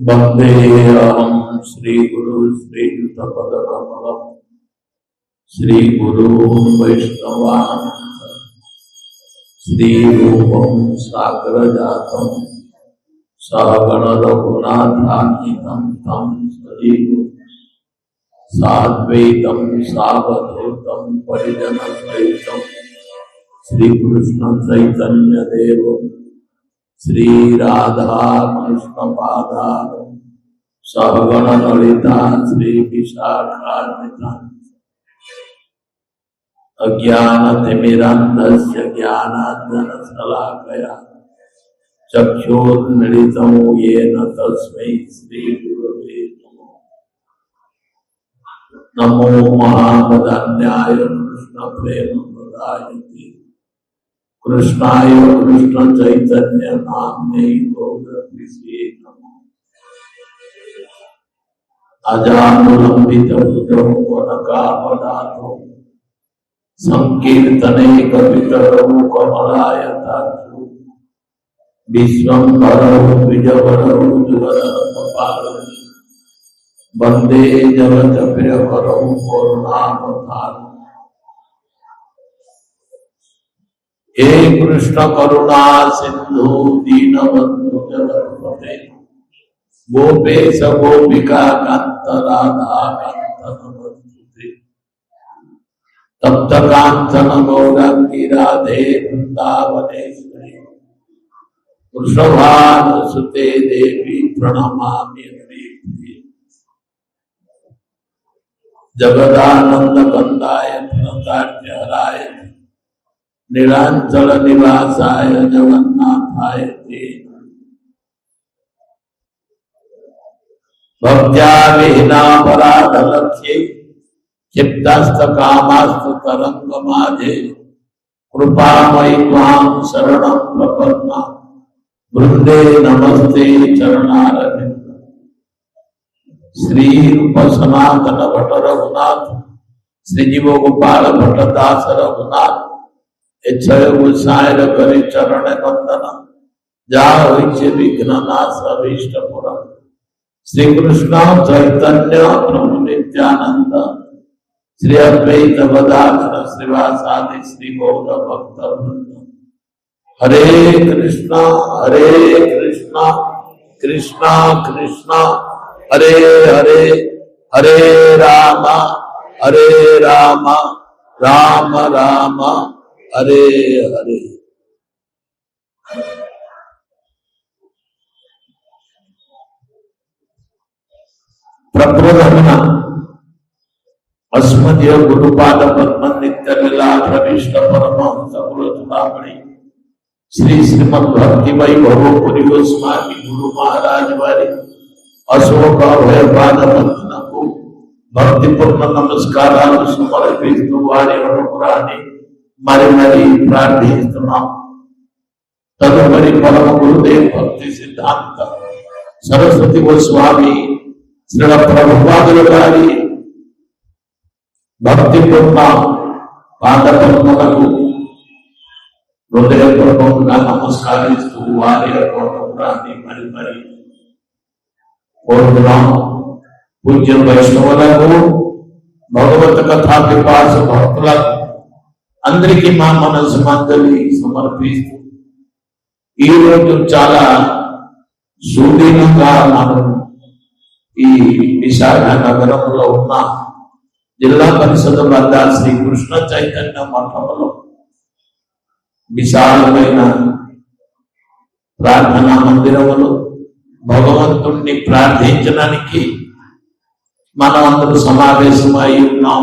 वंदेहं श्रीगुरु श्रीयुतपदकमलं श्रीगुरून् वैष्णवान् श्रीरूपं साग्रजातं सहगण रघुनाथान्वितं तं सजीवं साद्वैतं सावधूतं परिजनसहितं श्रीकृष्ण चैतन्य देवं श्री राधा कृष्ण पादारं सहगण ललिता श्री विशाखान्विता अज्ञानतिमिरान्धस्य ज्ञानाञ्जनशलाकया चक्षुर्मिलितं येन तस्मै श्रीगुरवे नमो। नमो महावदन्याय कृष्णप्रेमप्रदायते कृष्णाय कृष्ण चैतन्य नाम्ने गौरविषे नमो। अजानुलंबितभुजौ वनकामदातौ संकीर्तने कवितरौ कमलायताक्षौ विश्वम्भरौ द्विजवरौ जुगलपालौ वंदे जगत्प्रियकरौ करुणावतारौ। हे कृष्ण करुणा सिंधु दीनबंधु जगत्पते गोपेश गोपिका कांत राधा कांत नमोस्तुते तप्त कांचन गौरांगी राधे वृंदावनेश्वरी वृषभानुसुते देवी प्रणमामि हरिप्रिये जगदानंद कंदाय प्रणतार्यहराय नीलांचल निवासाय जगन्नाथाय ते भक्त्या विहीनापराधलक्ष्ये क्षिप्तास्तकामास्तु तरंगमाझे कृपामयि त्वां शरणं प्रपन्ना वृंदे नमस्ते चरणारविंद। श्री रूप सनातन भट्ट रघुनाथ श्रीजीव गोपाल भट्ट दास रघुनाथ इच्छय गोसाय करे चरण वंदन जाओ विघ्न नाश अभीष्ट पुरम। श्री कृष्ण चैतन्य प्रभु नित्यानंद श्री अद्वैत गदाधर श्रीवासादि श्री गौर भक्त वृंद। हरे कृष्णा कृष्णा कृष्णा हरे हरे हरे राम राम राम हरे हरे। प्रप्रथमना अस्मदीय गुरुपाद पद्म नित्य लीलाधीष्ट परमहंस गुरुचूड़ामणि श्री श्रीमद भक्ति वैभव पुरी गोस्वामी गुरु महाराज वारी अशोक अभयपाद बंधन को भक्तिपूर्ण नमस्कार समर्पिस्तु वारी अनुग्रहाన్ని మరి ప్రార్థిస్తున్నాం। తదుపరి పరమ గురుదేవ్ భక్తి సిద్ధాంత సరస్వతి గోస్వామి శ్రీల ప్రభుపాదుల గారి భక్తిపూర్ణ పాదపద్మలకు హృదయపూర్వకంగా నమస్కరిస్తూ వారి అనుగ్రహాన్ని మరి కోరుతున్నాం। పూజ్య వైష్ణవులకు భగవత్ కథా పిపాస భక్తులకు అందరికీ మా మనసు మందలి సమర్పిస్తూ ఈ రోజు చాలా సుదీనంగా మనం ఈ విశాఖ నగరంలో ఉన్న జిల్లా పరిషత్ వద్ద శ్రీ కృష్ణ చైతన్య మఠంలో విశాలమైన ప్రార్థనా మందిరములు భగవంతుణ్ణి ప్రార్థించడానికి మనం అందరూ సమావేశమై ఉన్నాం।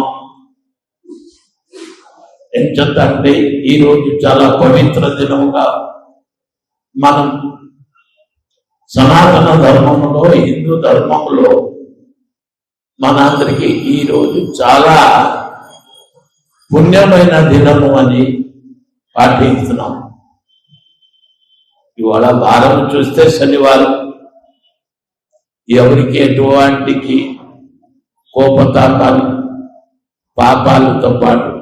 ఎంతంటే ఈ రోజు చాలా పవిత్ర దినముగా మనం సనాతన ధర్మంలో హిందూ ధర్మంలో మనందరికీ ఈ రోజు చాలా పుణ్యమైన దినము అని పాటిస్తున్నాం। ఇవాళ వారం చూస్తే శనివారం ఎవరికి ఎటువంటికి కోపతాపాలు పాపాలతో పాటు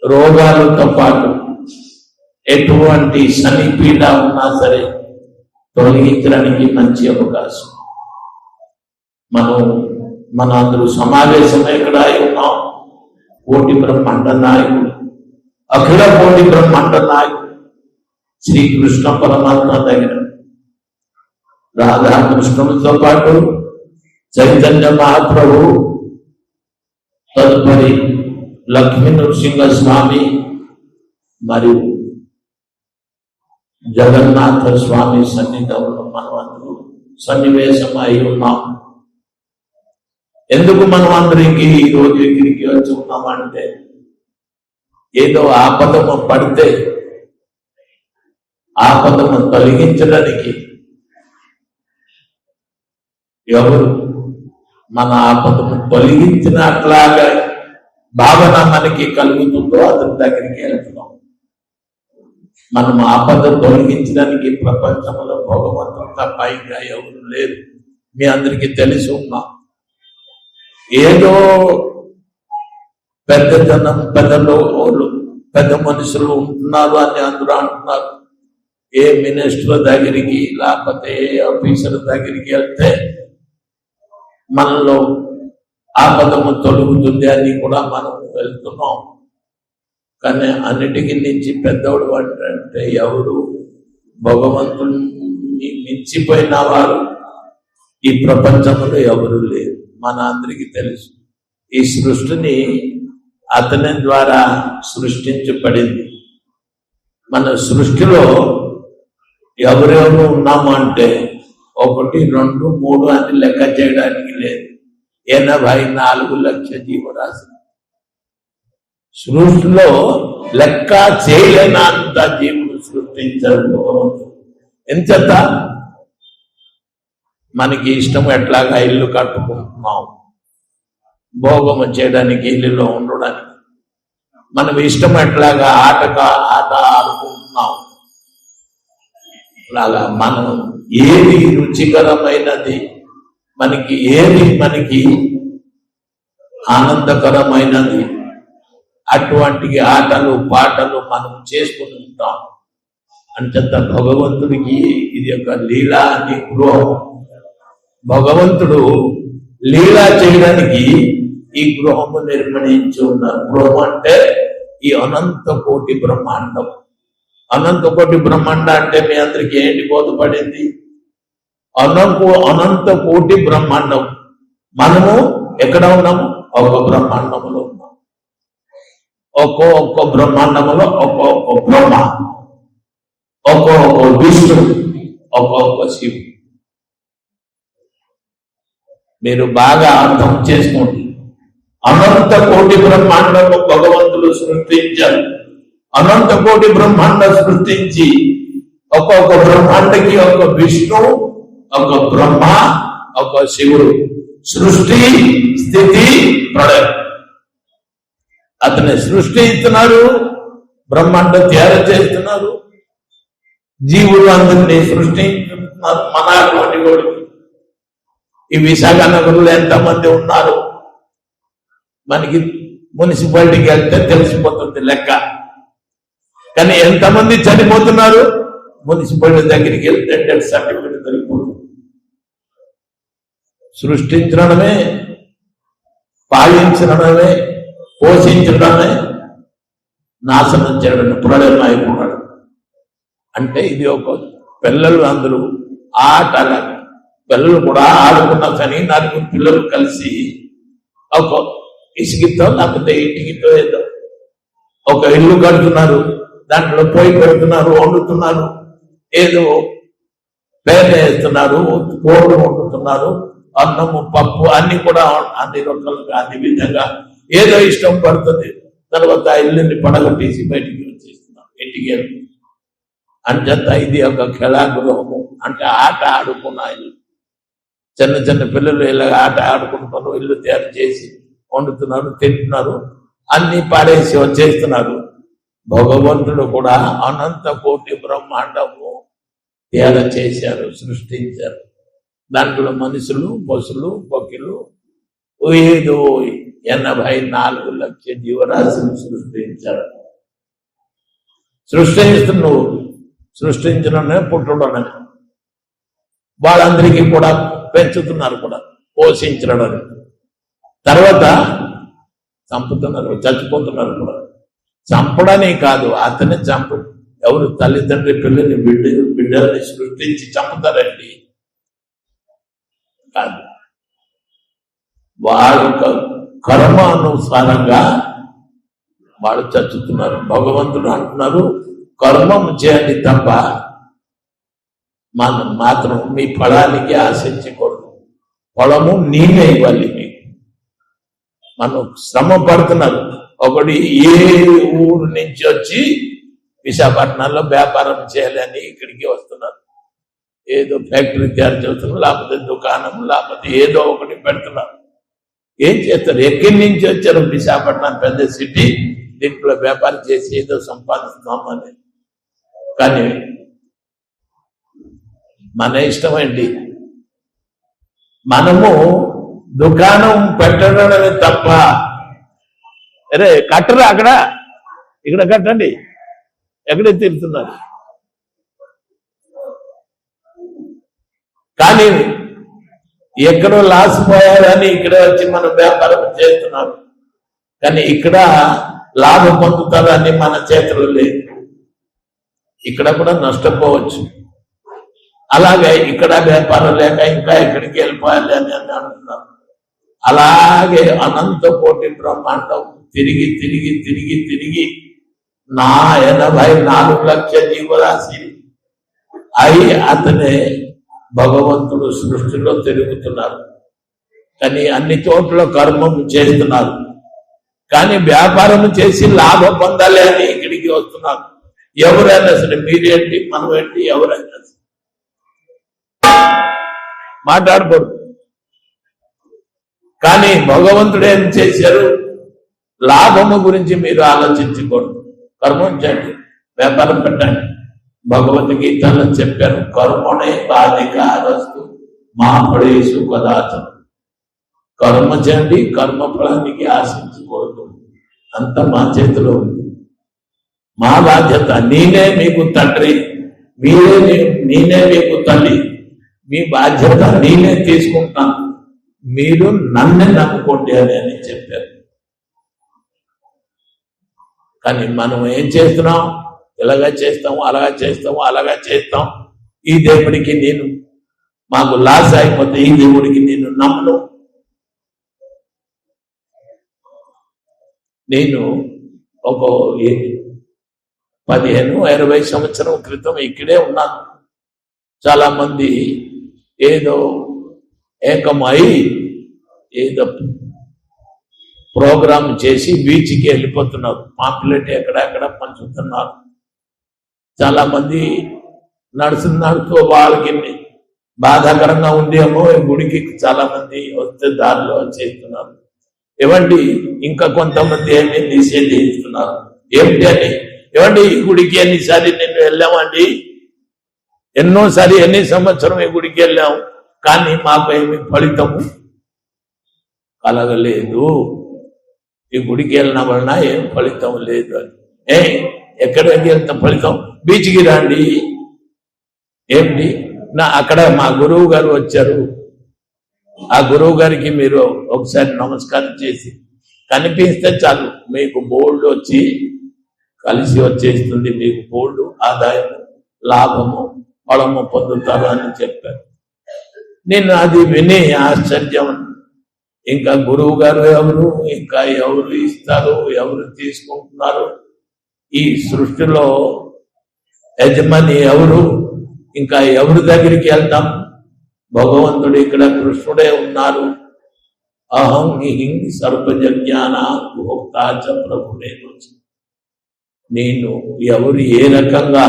రోగాలతో పాటు ఎటువంటి శని పీడ ఉన్నా సరే తొలగించడానికి మంచి అవకాశం. మన అందరూ సమావేశం ఎక్కడ ఉన్నాం? కోటి బ్రహ్మాండ నాయకుడు, అఖిల కోటి బ్రహ్మాండ నాయకుడు శ్రీకృష్ణ పరమాత్మ దగ్గర రాధాకృష్ణులతో పాటు చైతన్య మహాప్రభు, తదుపరి లక్ష్మీ నృసింహ స్వామి మరియు జగన్నాథ స్వామి సన్నిధంలో మనమందరూ సన్నివేశమై ఉన్నాం. ఎందుకు మనం అందరికి ఈ రోజు ఇక్కడికి వచ్చి ఉన్నామంటే, ఏదో ఆపదము పడితే ఆపదము తొలగించడానికి ఎవరు మన ఆపదము తొలగించినట్లాగా భావన మనకి కలుగుతుందో అతని దగ్గరికి వెళ్తున్నాం. మనం ఆపద తొలగించడానికి ప్రపంచంలో భగవంతుడు పైగా ఎవరు లేరు. మీ అందరికీ తెలిసి ఉన్నాం. ఏదో పెద్ద జనం, పెద్ద మనుషులు ఉంటున్నారు అని అందరూ అంటున్నారు. ఏ మినిస్టర్ దగ్గరికి లేకపోతే ఏ ఆఫీసర్ దగ్గరికి వెళ్తే మనలో ఆపదము తొలుగుతుంది అని కూడా మనం వెళ్తున్నాం. కానీ అన్నిటికీ నుంచి పెద్దవాడు అంటే ఎవరు? భగవంతుని మించిపోయిన వారు ఈ ప్రపంచంలో ఎవరు లేరు. మన అందరికీ తెలుసు. ఈ సృష్టిని అతని ద్వారా సృష్టించబడింది. మన సృష్టిలో ఎవరెవరు ఉన్నాము అంటే 1, 2, 3 అని లెక్క చేయడానికి లేదు. 84 లక్షల జీవరాశి సృష్టిలో లెక్క చేయలేనంత జీవులు సృష్టించారు భగవంతుడు. ఎంచేత మనకి ఇష్టం ఎట్లాగా ఇల్లు కట్టుకుంటున్నాం, భోగము చేయడానికి, ఇల్లులో ఉండడానికి. మనం ఇష్టం ఎట్లాగా ఆట ఆడుకుంటున్నాం. అలాగా మనం ఏది రుచికరమైనది, మనకి ఆనందకరమైనది, అటువంటి ఆటలు పాటలు మనం చేసుకుని ఉంటాం. అంచేత భగవంతుడికి ఇది ఒక లీలా అని గృహం. భగవంతుడు లీలా చేయడానికి ఈ గృహము నిర్మించి ఉన్నారు. గృహం అంటే ఈ అనంత కోటి బ్రహ్మాండం. అనంత కోటి బ్రహ్మాండ అంటే మీ అందరికి ఏంటి బోధపడింది? అనంత కోటి బ్రహ్మాండం. మనము ఎక్కడ ఉన్నాము? ఒక బ్రహ్మాండంలో ఉన్నాం. ఒక్కొక్క బ్రహ్మాండంలో ఒక్కొక్క బ్రహ్మ, ఒక్కొక్క విష్ణు, ఒక్కొక్క శివుడు. మీరు బాగా అర్థం చేసుకోండి. అనంత కోటి బ్రహ్మాండము భగవంతుడు సృష్టించారు. అనంత కోటి బ్రహ్మాండ సృష్టించి ఒక్కొక్క బ్రహ్మాండకి ఒక విష్ణు, ఒక బ్రహ్మ, ఒక శివుడు. సృష్టి, స్థితి, ప్రళయం. అతని సృష్టిస్తున్నారు, బ్రహ్మాండం తయారు చేస్తున్నారు, జీవులు అందరినీ సృష్టిస్తున్నారు. మన అటువంటి వాడు ఈ విశాఖ నగరంలో ఎంతమంది ఉన్నారు? మనకి మున్సిపాలిటీకి వెళ్తే తెలిసిపోతుంది లెక్క. కానీ ఎంతమంది చనిపోతున్నారు? మున్సిపాలిటీ దగ్గరికి వెళ్తే డెత్ సర్టిఫికేట్ దొరికిపోతుంది. సృష్టించడమే, పాలించడమే, పోషించడమే, నాశనం చేయడం, ప్రళయం అయిపోవడం. అంటే ఇది ఒక పిల్లలు అందరూ ఆటల పిల్లలు కూడా ఆడుకున్న కానీ 4 పిల్లలు కలిసి ఒక ఇసుకతో లేకపోతే ఇటుకతో ఏదో ఒక ఇల్లు కడుతున్నారు, దాంట్లో పొయ్యి పెడుతున్నారు, వండుతున్నారు, ఏదో పేర్లు వేస్తున్నారు, కూరలు వండుతున్నారు, అన్నము, పప్పు అన్ని కూడా అన్ని రకాలుగా అన్ని విధంగా ఏదో ఇష్టం పడుతుంది. తర్వాత ఆ ఇల్లుని పడగొట్టేసి బయటికి వచ్చేస్తున్నారు ఇంటికి. అంచేత ఇది ఒక కళాగృహము. అంటే ఆట ఆడుకున్న ఇల్లు. చిన్న చిన్న పిల్లలు ఇలా ఆట ఆడుకుంటున్నారు, ఇల్లు తయారు చేసి వండుతున్నారు, తింటున్నారు, అన్ని పాడేసి వచ్చేస్తున్నారు. భగవంతుడు కూడా అనంత కోటి బ్రహ్మాండము తయారు చేశారు, సృష్టించారు. దాంట్లో మనుషులు, పశువులు, పక్షులు, ఏదో 84 లక్షల జీవరాశులు సృష్టించారు. సృష్టించడమే పుట్టడమే. వాళ్ళందరికీ కూడా పెంచుతున్నారు కూడా, పోషించడం. తర్వాత చంపుతున్నారు, చచ్చిపోతున్నారు కూడా. చంపడని కాదు, అతనే చంపు. ఎవరు తల్లిదండ్రి పిల్లల్ని బిడ్డల్ని సృష్టించి చంపుతారండి? కాదు. వాళ్ళ కర్మానుసారంగా వాళ్ళు చచ్చుతున్నారు. భగవంతుడు అంటున్నారు, కర్మం చేయండి తప్ప మనం మాత్రం మీ ఫలానికి ఆశించకూడదు. ఫలము నేనే ఇవ్వాలి మీకు. మనం శ్రమ పడుతున్నారు. ఒకటి ఏ ఊరు నుంచి వచ్చి విశాఖపట్నంలో వ్యాపారం చేయాలని ఇక్కడికి వస్తున్నారు. ఏదో ఫ్యాక్టరీ తయారు చేస్తున్నారు, లేకపోతే దుకాణం, లేకపోతే ఏదో ఒకటి పెడుతున్నారు. ఏం చేస్తారు? ఎక్కడి నుంచి వచ్చారు? విశాఖపట్నం పెద్ద సిటీ, దీంట్లో వ్యాపారం చేసి ఏదో సంపాదిస్తామని. కానీ మన ఇష్టమండి. మనము దుకాణం పెట్టడమే తప్ప, అరే కట్టరా అక్కడ, ఇక్కడ కట్టండి, ఎక్కడే తిరుగుతున్నారు. కానీ ఎక్కడో లాస్ పోయారని ఇక్కడ వచ్చి మనం వ్యాపారం చేస్తున్నాం. కానీ ఇక్కడ లాభం పొందుతారని మన చేతులు లేదు. ఇక్కడ కూడా నష్టపోవచ్చు. అలాగే ఇక్కడ వ్యాపారం లేక ఇంకా ఎక్కడికి వెళ్ళిపోయాలి అని అంటున్నాం. అలాగే అనంత కోటి బ్రహ్మాండం తిరిగి తిరిగి తిరిగి తిరిగి 84 లక్షల జీవరాశి అయి అతనే భగవంతుడు సృష్టిలో తిరుగుతున్నారు. కానీ అన్ని చోట్ల కర్మం చేస్తున్నారు. కానీ వ్యాపారం చేసి లాభం పొందాలి అని ఇక్కడికి వస్తున్నారు. ఎవరైనా సరే, మీరేంటి మనం ఏంటి, ఎవరైనా మాట్లాడకూడదు. కానీ భగవంతుడు ఏం చేశారు? లాభము గురించి మీరు ఆలోచించకూడదు. కర్మం చేయండి, వ్యాపారం పెట్టండి. భగవద్గీతలో చెప్పారు, కర్మనే బాధికారస్తు మా ఫలేషు కదాచన. కర్మ చేయండి, కర్మ ఫలానికి ఆశించకూడదు. అంత మా చేతిలో ఉంది. మా బాధ్యత. నేనే మీకు తండ్రి, నేనే మీకు తల్లి. మీ బాధ్యత నేనే తీసుకుంటాను, మీరు నన్నే నమ్ముకోండి అని చెప్పారు. కానీ మనం ఏం చేస్తున్నాం? ఇలాగా చేస్తాము, అలాగా చేస్తాము, అలాగా చేస్తాం. ఈ దేవుడికి నేను, మాకు లాస్ అయిపోతే ఈ దేవుడికి నేను నమ్మను. నేను ఒక 15-20 సంవత్సరం క్రితం ఇక్కడే ఉన్నాను. చాలా మంది ఏదో ఏకమై ఏదో ప్రోగ్రాం చేసి బీచ్కి వెళ్ళిపోతున్నారు. పాంప్లెట్ ఎక్కడెక్కడ పంచుతున్నారు. చాలా మంది నడుస్తూ వాళ్ళకి బాధాకరంగా ఉందేమో, గుడికి చాలా మంది వస్తే దారిలో చేస్తున్నారు. ఏమండి, ఇంకా కొంతమంది ఏమి నిషేధిస్తున్నారు. ఏమిటి అని, ఏమండి ఈ గుడికి ఎన్నిసారి నేను వెళ్ళామండి, ఎన్నోసారి ఎన్ని సంవత్సరం ఈ గుడికి వెళ్ళాము, కానీ మాకు ఏమి ఫలితము కలగలేదు. ఈ గుడికి వెళ్ళిన వలన ఏం ఫలితం లేదు అని. ఎక్కడికి వెళ్తాం ఫలితం? బీచ్కి రండి. ఏమిటి, అక్కడ మా గురువు గారు వచ్చారు, ఆ గురువు గారికి మీరు ఒకసారి నమస్కారం చేసి కనిపిస్తే చాలు, మీకు బోల్డ్ వచ్చి కలిసి వచ్చేస్తుంది. మీకు బోల్డ్ ఆదాయం, లాభము, ఫలము పొందుతారు అని చెప్పారు. నేను అది విని ఆశ్చర్యం. ఇంకా గురువు గారు ఎవరు, ఇంకా ఎవరు ఇస్తారు, ఎవరు తీసుకుంటున్నారు, ఈ సృష్టిలో యజమాని ఎవరు, ఇంకా ఎవరి దగ్గరికి వెళ్తాం? భగవంతుడు ఇక్కడ కృష్ణుడే ఉన్నారు. అహం హిం సర్వజ్ఞాన భోక్తాచ ప్రభునే. నేను ఎవరు ఏ రకంగా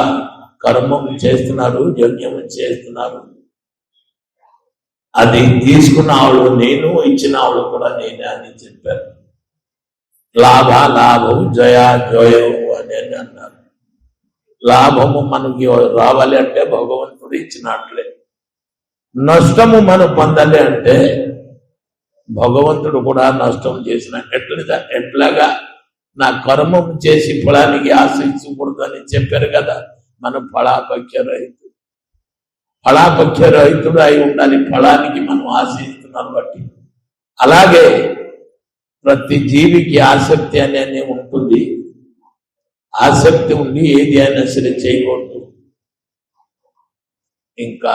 కర్మం చేస్తున్నారు, యజ్ఞం చేస్తున్నారు, అది తీసుకున్న ఆవిడ నేను, ఇచ్చిన ఆవిడ కూడా నేనే అని చెప్పారు. లాభం జయా జయం అని అన్నారు. లాభము మనకి రావాలి అంటే భగవంతుడు ఇచ్చినట్లే. నష్టము మనం పొందాలి అంటే భగవంతుడు కూడా నష్టం చేసిన ఎట్లాగా నా కర్మం చేసి ఫలానికి ఆశించకూడదు అని చెప్పారు కదా. మనం ఫలాపక్ష రైతు. ఫలాపక్ష రహితుడు అయి ఉండాలి, ఫలానికి మనం ఆశిస్తున్నాను బట్టి. అలాగే ప్రతి జీవికి ఆసక్తి అనేది ఉంటుంది. ఆసక్తి ఉండి ఏది అయినా సరే చేయకూడదు. ఇంకా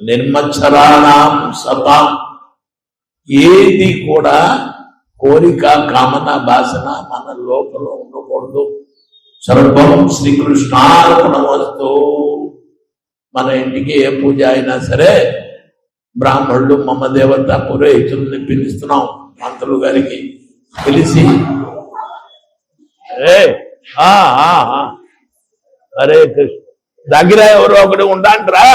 నిర్మచ్చరాణం సతాం, ఏది కూడా కోరిక కామన భాషన మన లోపల ఉండకూడదు. సర్వం శ్రీకృష్ణార్పణమస్తు. మన ఇంటికి ఏ పూజ అయినా సరే బ్రాహ్మణులు మమ దేవత పురోహితుల్ని పిలుస్తున్నాం. మంత్రులు గారికి పిలిచి హరే కృష్ణ దగ్గర ఎవరో ఒకటి ఉండంట్రా.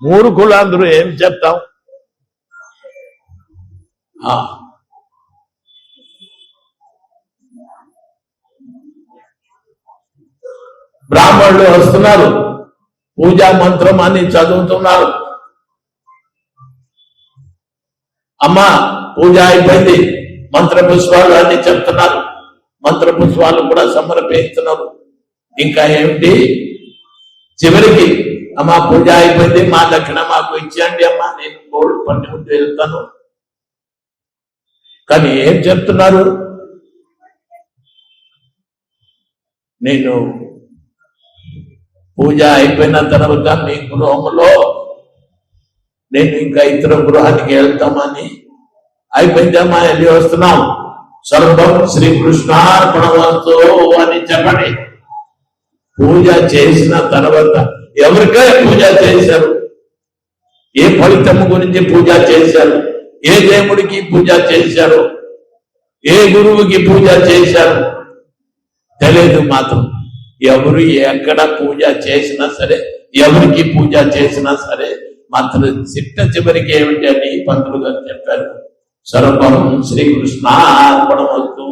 మూర్ఖులందరూ ఏం చెప్తాం? బ్రాహ్మణులు వస్తున్నారు, పూజా మంత్రం అని చదువుతున్నారు. అమ్మ పూజ అయిపోయింది, మంత్ర పుష్పాలు అని చెప్తున్నారు. మంత్ర పుష్పాలు కూడా సమర్పిస్తున్నారు. ఇంకా ఏమిటి, చివరికి అమ్మ పూజ అయిపోయింది, మా దక్షిణ మాకు ఇచ్చేయండి అమ్మ, నేను గోల్డ్ పని ఉంటే వెళ్తాను. కానీ ఏం చెప్తున్నారు, నేను పూజ అయిపోయిన తర్వాత మీ గృహంలో నేను ఇంకా ఇతర గృహానికి వెళ్తామని. అయిపోయిందమ్మా వెళ్ళి వస్తున్నాం, సర్వం శ్రీకృష్ణార్పణమస్తు అని చెప్పండి. పూజ చేసిన తర్వాత ఎవరికై పూజ చేశారు, ఏ ఫలితము గురించి పూజ చేశారు, ఏ దేవుడికి పూజ చేశారు, ఏ గురువుకి పూజ చేశారు తెలియదు. మాత్రం ఎవరు ఎక్కడ పూజ చేసినా సరే, ఎవరికి పూజ చేసినా సరే మాత్రం చిట్ట చివరికి ఏమిటి అని పంతులు గారు చెప్పారు, సర్వం శ్రీకృష్ణార్పణమస్తు.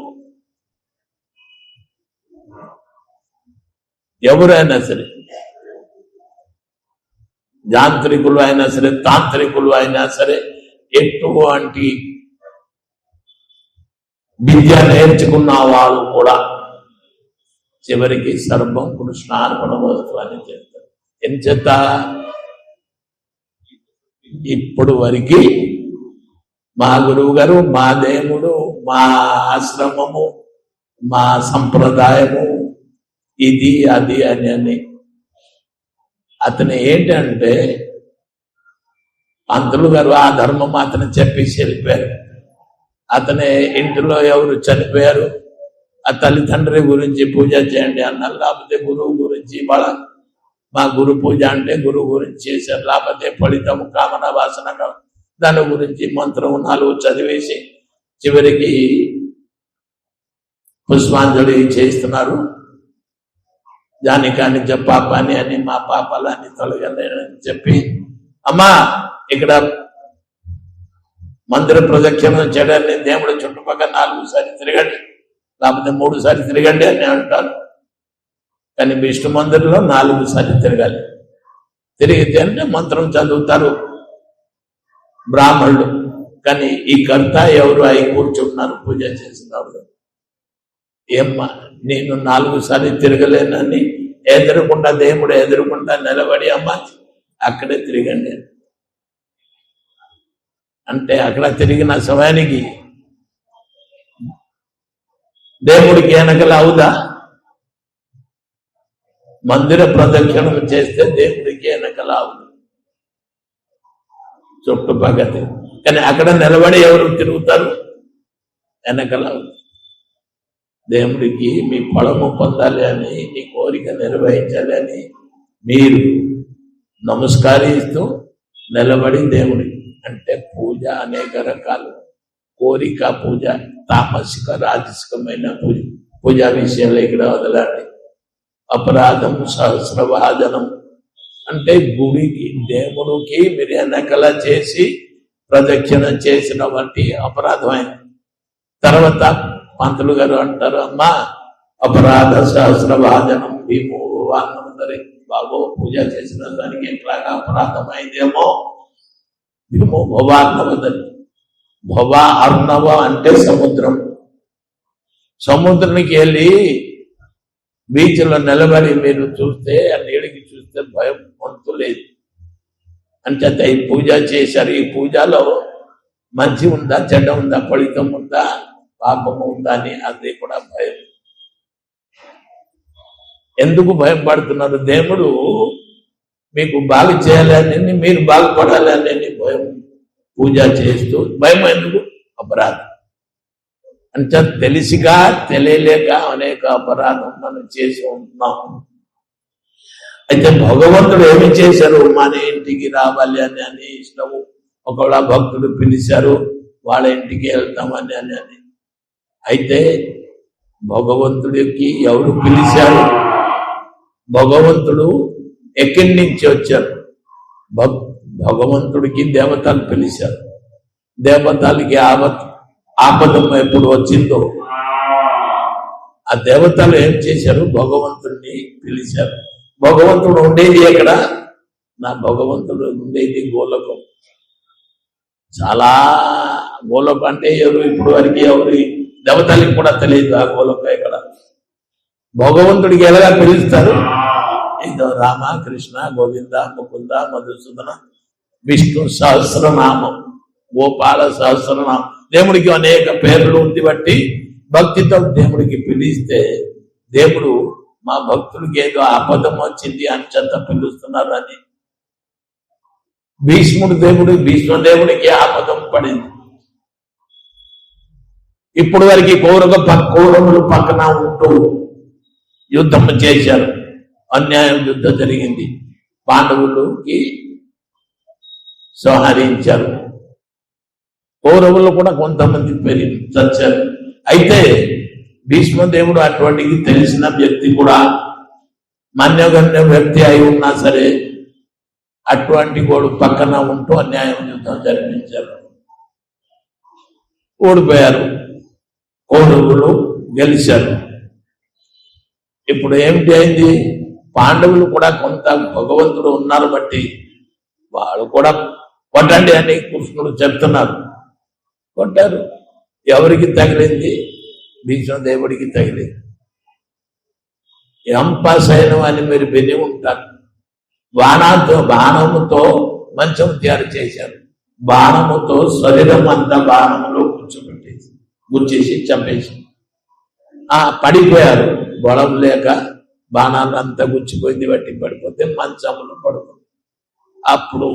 ఎవరైనా సరే, యాంత్రికులు అయినా సరే, తాంత్రికులు అయినా సరే, ఎటువంటి విద్య నేర్చుకున్న వాళ్ళు కూడా చివరికి సర్వం కృష్ణార్పణమస్తు అని చెప్తారు. ఏం చేత ఇప్పుడు వరకు మా గురువు గారు, మా దేవుడు, మా ఆశ్రమము, మా సంప్రదాయము ఇది అది అని అతను ఏంటంటే పంతులు గారు ఆ ధర్మం అతను చెప్పేసి వెళ్ళిపోయారు. అతని ఇంటిలో ఎవరు చనిపోయారు, ఆ తల్లిదండ్రి గురించి పూజ చేయండి అన్నారు. లేకపోతే గురువు గురించి, వాళ్ళ మా గురు పూజ అంటే గురువు గురించి చేశారు. లేకపోతే ఫలితము కామన వాసన దాని గురించి మంత్రం 4 చదివేసి చివరికి పుష్పాంజలి చేస్తున్నారు. దానికాని పాపాని అని మా పాపాలని తొలగలేని చెప్పి, అమ్మా ఇక్కడ మందిర ప్రదక్షిణం చేయడాన్ని దేవుడు చుట్టుపక్కల 4 సార్లు తిరగండి, లేకపోతే 3 సార్లు తిరగండి అని అంటారు. కానీ విష్ణు మందిరంలో 4 సార్లు తిరగాలి. తిరిగితే అంటే మంత్రం చదువుతారు బ్రాహ్మణులు. కానీ ఈ కర్త ఎవరు అయి కూర్చుంటున్నారు పూజ చేసినప్పుడు. ఏమ్మా నేను 4 సార్లు తిరగలేనని ఎదురుకుండా దేవుడు ఎదురుకుండా నిలబడి అమ్మ అక్కడే తిరగండి అంటే అక్కడ తిరిగిన సమయానికి దేవుడికి వెనకల అవుదా? మందిర ప్రదక్షిణం చేస్తే దేవుడికి వెనకల అవుదు చుట్టుపక్కల. కానీ అక్కడ నిలబడి ఎవరు తిరుగుతారు? వెనకల అవుదు. దేవుడికి మీ ఫలము పొందాలి అని, మీ కోరిక నిర్వహించాలి అని మీరు నమస్కరిస్తూ నిలబడి దేవుడి అంటే పూజ అనేక రకాలు. కోరిక పూజ, తామసిక రాజసికమైన పూజ. పూజా విషయంలో ఇక్కడ వదలండి. అపరాధం సహస్రవాదనం అంటే గుడికి దేవుడికి మీరు వెనకల చేసి ప్రదక్షిణ చేసిన వంటి అపరాధమైన తర్వాత పంతులు గారు అంటారు, అమ్మా అపరాధ సహస్రవాదనం భీము వాన్నమందరి బాగో పూజ చేసిన దానికి ఎట్లాగా అపరాధం అయిందేమో. భీము భవార్ణవదని, భవ అర్ణవ అంటే సముద్రం, సముద్రానికి వెళ్ళి బీచ్లో నిలబడి మీరు చూస్తే ఆ నీడికి చూస్తే భయం లేదు. అంచేత ఈ పూజ చేశారు. ఈ పూజలో మంచి ఉందా, చెడ్డ ఉందా, ఫలితం ఉందా, పాపము ఉందా అని అది కూడా భయం. ఎందుకు భయపడుతున్నారు? దేవుడు మీకు బాగు చేయాలని, మీరు బాగుపడాలని భయం పూజ చేస్తూ. భయం ఎందుకు? అపరాధం. అంటే తెలిసిగా తెలియలేక అనేక అపరాధం మనం చేసి ఉంటున్నాం. అయితే భగవంతుడు ఏమి చేశారు? మన ఇంటికి రావాలి అని ఇష్టము. ఒకవేళ భక్తుడు పిలిచారు, వాళ్ళ ఇంటికి వెళ్తామని అని. అయితే భగవంతుడికి ఎవరు పిలిచారు? భగవంతుడు ఎక్కడి నుంచి వచ్చారు? భగవంతుడికి దేవతలు పిలిచారు. దేవతలకి ఆపదం ఎప్పుడు వచ్చిందో ఆ దేవతలు ఏం చేశారు? భగవంతుడిని పిలిచారు. భగవంతుడు ఉండేది ఎక్కడ? నా భగవంతుడు ఉండేది గోలోకం. చాలా గోలోకం అంటే ఎవరు ఇప్పుడు వరకు ఎవరు దేవతలకి కూడా తెలియదు ఆ గోలోకం ఎక్కడ. భగవంతుడికి ఎలాగా పిలుస్తారు? ఏదో రామ, కృష్ణ, గోవింద, ముకుంద, మధుసూదన, విష్ణు సహస్రనామం, గోపాల సహస్రనామం. దేవుడికి అనేక పేర్లు ఉంది బట్టి భక్తితో దేవుడికి పిలిస్తే దేవుడు మా భక్తుడికి ఏదో ఆపదం వచ్చింది అని చెత్త పిలుస్తున్నారు అని. భీష్మదేవుడికి ఆపదం పడింది. ఇప్పుడు వరకు కౌరవులు పక్కన ఉంటూ యుద్ధం చేశారు. అన్యాయం యుద్ధం జరిగింది. పాండవులకి సంహరించారు. కౌరవులు కూడా కొంతమంది చచ్చారు. అయితే భీష్మదేవుడు అటువంటికి తెలిసిన వ్యక్తి కూడా, మాన్యగణ్య వ్యక్తి అయి ఉన్నా సరే అటువంటి వాడు పక్కన ఉంటూ అన్యాయం యుద్ధం జరిపించారు. ఓడిపోయారు. కౌరవులు గెలిచారు. ఇప్పుడు ఏమిటి అయింది? పాండవులు కూడా కొంత భగవంతుడు ఉన్నారు బట్టి వాళ్ళు కూడా కొట్టండి అని కృష్ణుడు చెప్తున్నారు. కొట్టారు. ఎవరికి తగిలింది? భీష్మదేవుడికి తగిలింది. ఎంపసైనం అని మీరు విని ఉంటారు. బాణముతో మంచం తయారు చేశారు. బాణముతో శరీరం అంతా బాణములో గుచ్చేసి చంపేసి పడిపోయారు. బలం లేక బాణాలు అంతా గుచ్చిపోయింది బట్టి పడిపోతే మంచంలో పడుతుంది. అప్పుడు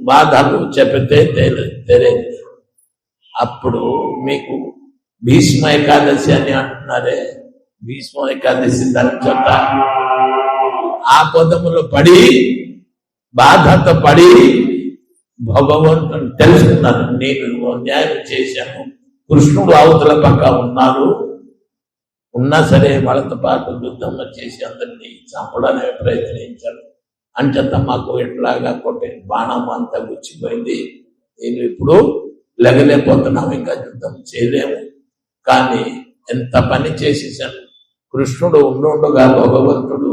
బాధలు చెప్తే తెలియదు. అప్పుడు మీకు భీష్మ ఏకాదశి అని అంటున్నారే, భీష్మ ఏకాదశి దాని చోట ఆపదములో పడి బాధతో పడి భగవంతుని తెలుసుకున్నాను. నేను న్యాయం చేశాను. కృష్ణుడు అవతల పక్క ఉన్నారు. ఉన్నా సరే వాళ్ళతో పాటు యుద్ధం చేసి అందరినీ చంపడానికి ప్రయత్నించాడు. అంచేత మాకు ఎట్లాగా కొట్టే బాణం అంతా గుచ్చిపోయింది. నేను ఇప్పుడు లెగలేకపోతున్నాము, ఇంకా యుద్ధం చేయలేము. కానీ ఎంత పని చేసేసాను. కృష్ణుడు ఉండగా భగవంతుడు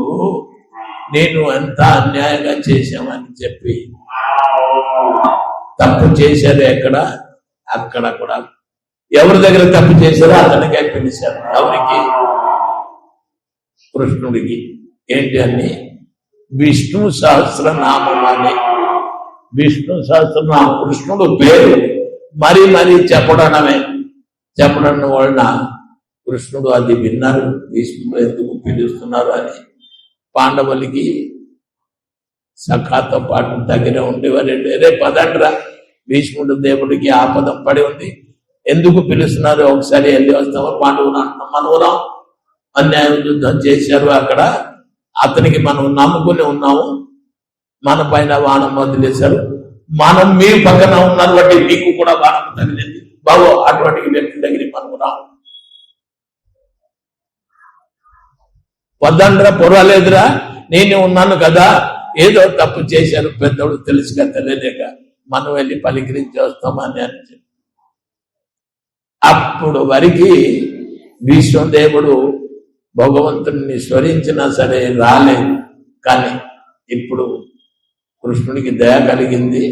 నేను ఎంత అన్యాయంగా చేశామని చెప్పి తప్పు చేశారు. అక్కడ కూడా ఎవరి దగ్గర తప్పు చేశారో అతనికే పిలిచారు. ఎవరికి? కృష్ణుడికి. ఏంటి అని? విష్ణు సహస్రనామం అని. విష్ణు సహస్రనామం కృష్ణుడు పేరు మరీ చెప్పడం వలన కృష్ణుడు అది విన్నారు. విష్ణుడు ఎందుకు పిలుస్తున్నారు అని పాండవులకి సఖాతో పాటు దగ్గర ఉండేవారు. రే పదండ్రా, భీష్ముడు దేవుడికి ఆపదం పడి ఉంది, ఎందుకు పిలుస్తున్నారు, ఒకసారి వెళ్ళి వస్తామో. పాండవులు అంటున్నాం, మనవులం అన్యాయం యుద్ధం చేశారు. అక్కడ అతనికి మనం నమ్ముకుని ఉన్నాము, మన పైన వానం వదిలేశారు. మనం మీ పక్కన ఉన్నారు బట్టి మీకు కూడా వానం తగిలింది. బాబు అటువంటి వ్యక్తి దగ్గరికి మనం రాము. వద్దండ్రా, పొరలేదురా, నేనే ఉన్నాను కదా. ఏదో తప్పు చేశారు పెద్దోడు, తెలుసుగా తెలియలేక మనం వెళ్ళి పలికరించి వస్తామని అని చెప్పి అప్పుడు వరకు భీష్మదేవుడు భగవంతుడిని స్మరించినా సరే రాలేదు. కానీ ఇప్పుడు కృష్ణుడికి దయ కలిగింది.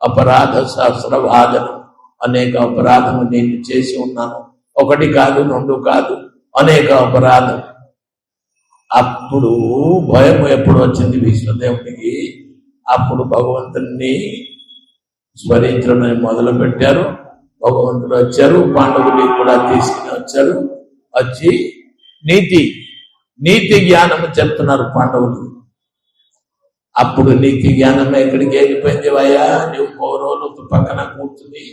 అపరాధ శాస్త్రవాదనం, అనేక అపరాధము నేను చేసి ఉన్నాను. 1 కాదు 2 కాదు అనేక అపరాధం. అప్పుడు భయం ఎప్పుడు వచ్చింది విష్ణుదేవుడికి, అప్పుడు భగవంతుని స్మరించడం మొదలు పెట్టారు. భగవంతుడు వచ్చారు, పాండవులు కూడా తీసుకుని వచ్చారు. వచ్చి నీతి జ్ఞానం చెప్తున్నారు పాండవులు. అప్పుడు నీతి జ్ఞానం ఎక్కడికి వెళ్ళిపోయింది అయ్యా? నువ్వు కౌరవులతో పక్కన కూర్చుని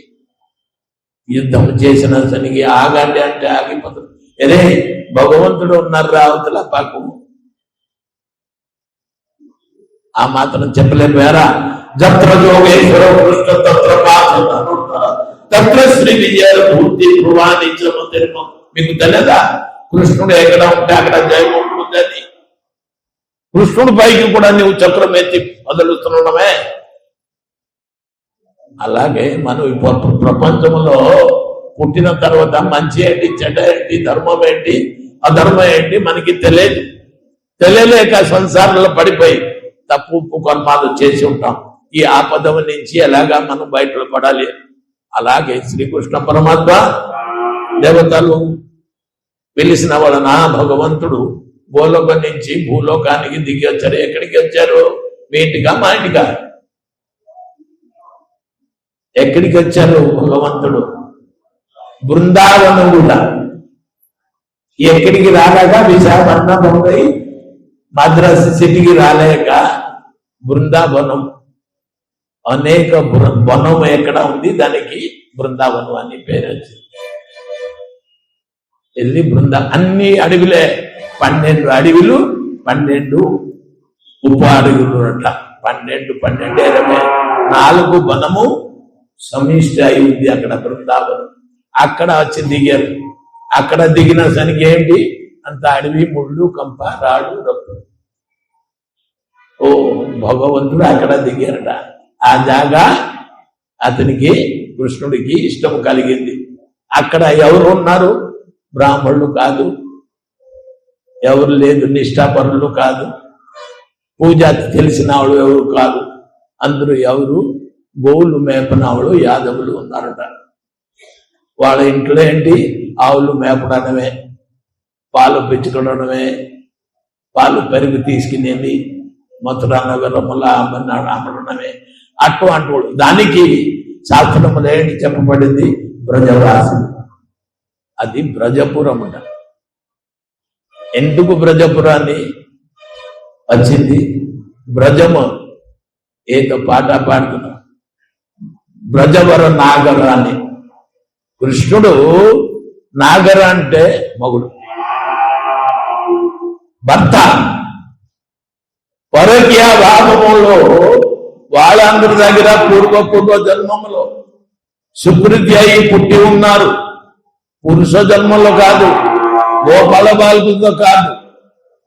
యుద్ధం చేసిన సనికి ఆగండి అంటే ఆగిపోతుంది. అరే భగవంతుడు ఉన్నారు రావతుల పాకు ఆ మాత్రం చెప్పలేకపోయారా? జత్ర జోగేశ్వర కృష్ణ తత్ర తత్ర శ్రీ విజయ పూర్తి భువాని మీకు తెలియదా? కృష్ణుడు ఎక్కడ ఉంటే అక్కడ జయం ఉంటుందని. కృష్ణుడి పైకి కూడా నువ్వు చక్రం ఎత్తి వదులుతున్నామే. అలాగే మనం ప్రపంచంలో పుట్టిన తర్వాత మంచి ఏంటి, చెడ్డ ఏంటి, ధర్మం ఏంటి, అధర్మం ఏంటి మనకి తెలియలేక సంసారంలో పడిపోయి తప్పు ఉప్పు కర్మాలు చేసి ఉంటాం. ఈ ఆపద నుంచి ఎలాగా మనం బయటపడాలి? అలాగే శ్రీకృష్ణ పరమాత్మ దేవతలు పిలిచిన వలన భగవంతుడు భూలోకం నుంచి భూలోకానికి దిగి వచ్చారు. ఎక్కడికి వచ్చారు? మీ ఇంటికా మా ఇంటికా? ఎక్కడికి వచ్చారు భగవంతుడు? బృందావనం కూడా. ఎక్కడికి రాలేక విశాఖపట్నం బొంబాయి మద్రాసు సిటీకి రాలేక బృందావనం అనేక వనం ఎక్కడ ఉంది దానికి బృందావనం అని పేరు వచ్చింది. వెళ్ళి అన్ని అడవిలే, 12 అడవిలు 12 ఉప అడవులు అట్లా 12 24 వనము సమిష్టి అయి ఉంది అక్కడ బృందావనం. అక్కడ వచ్చి దిగారు. అక్కడ దిగిన సనికి ఏంటి అంత అడవి, ముళ్ళు, కంప, రాడు, రప్పు. ఓ భగవంతుడు అక్కడ దిగారట. ఆ జాగా అతనికి కృష్ణుడికి ఇష్టం కలిగింది. అక్కడ ఎవరు ఉన్నారు? బ్రాహ్మణులు కాదు, ఎవరు లేదు, నిష్ఠాపరులు కాదు, పూజ తెలిసిన వాళ్ళు ఎవరు కాదు. అందరూ ఎవరు? గోవులు మేపనవాళ్ళు యాదవులు ఉన్నారట. వాళ్ళ ఇంట్లో ఏంటి? ఆవులు మేపడమే, పాలు పెంచుకోవడమే, పాలు పెరుగు తీసుకునేది, మథురా నగరముల అమ్మడమే అటువంటి వాళ్ళు. దానికి శాస్త్రములు ఏంటి చెప్పబడింది? బ్రజవాసి. అది బ్రజపురం అంట. ఎందుకు బ్రజపురాన్ని వచ్చింది? బ్రజము ఏదో పాట పాడుతున్నా, బ్రజవర నాగర అని. కృష్ణుడు నాగర అంటే మగుడు, భర్త. పరకీయ భాగంలో వాళ్ళందరి దగ్గర పూర్వ జన్మములో సుకృతి అయి పుట్టి ఉన్నారు. పురుష జన్మలో కాదు, గోపాల బాలుతో కాదు,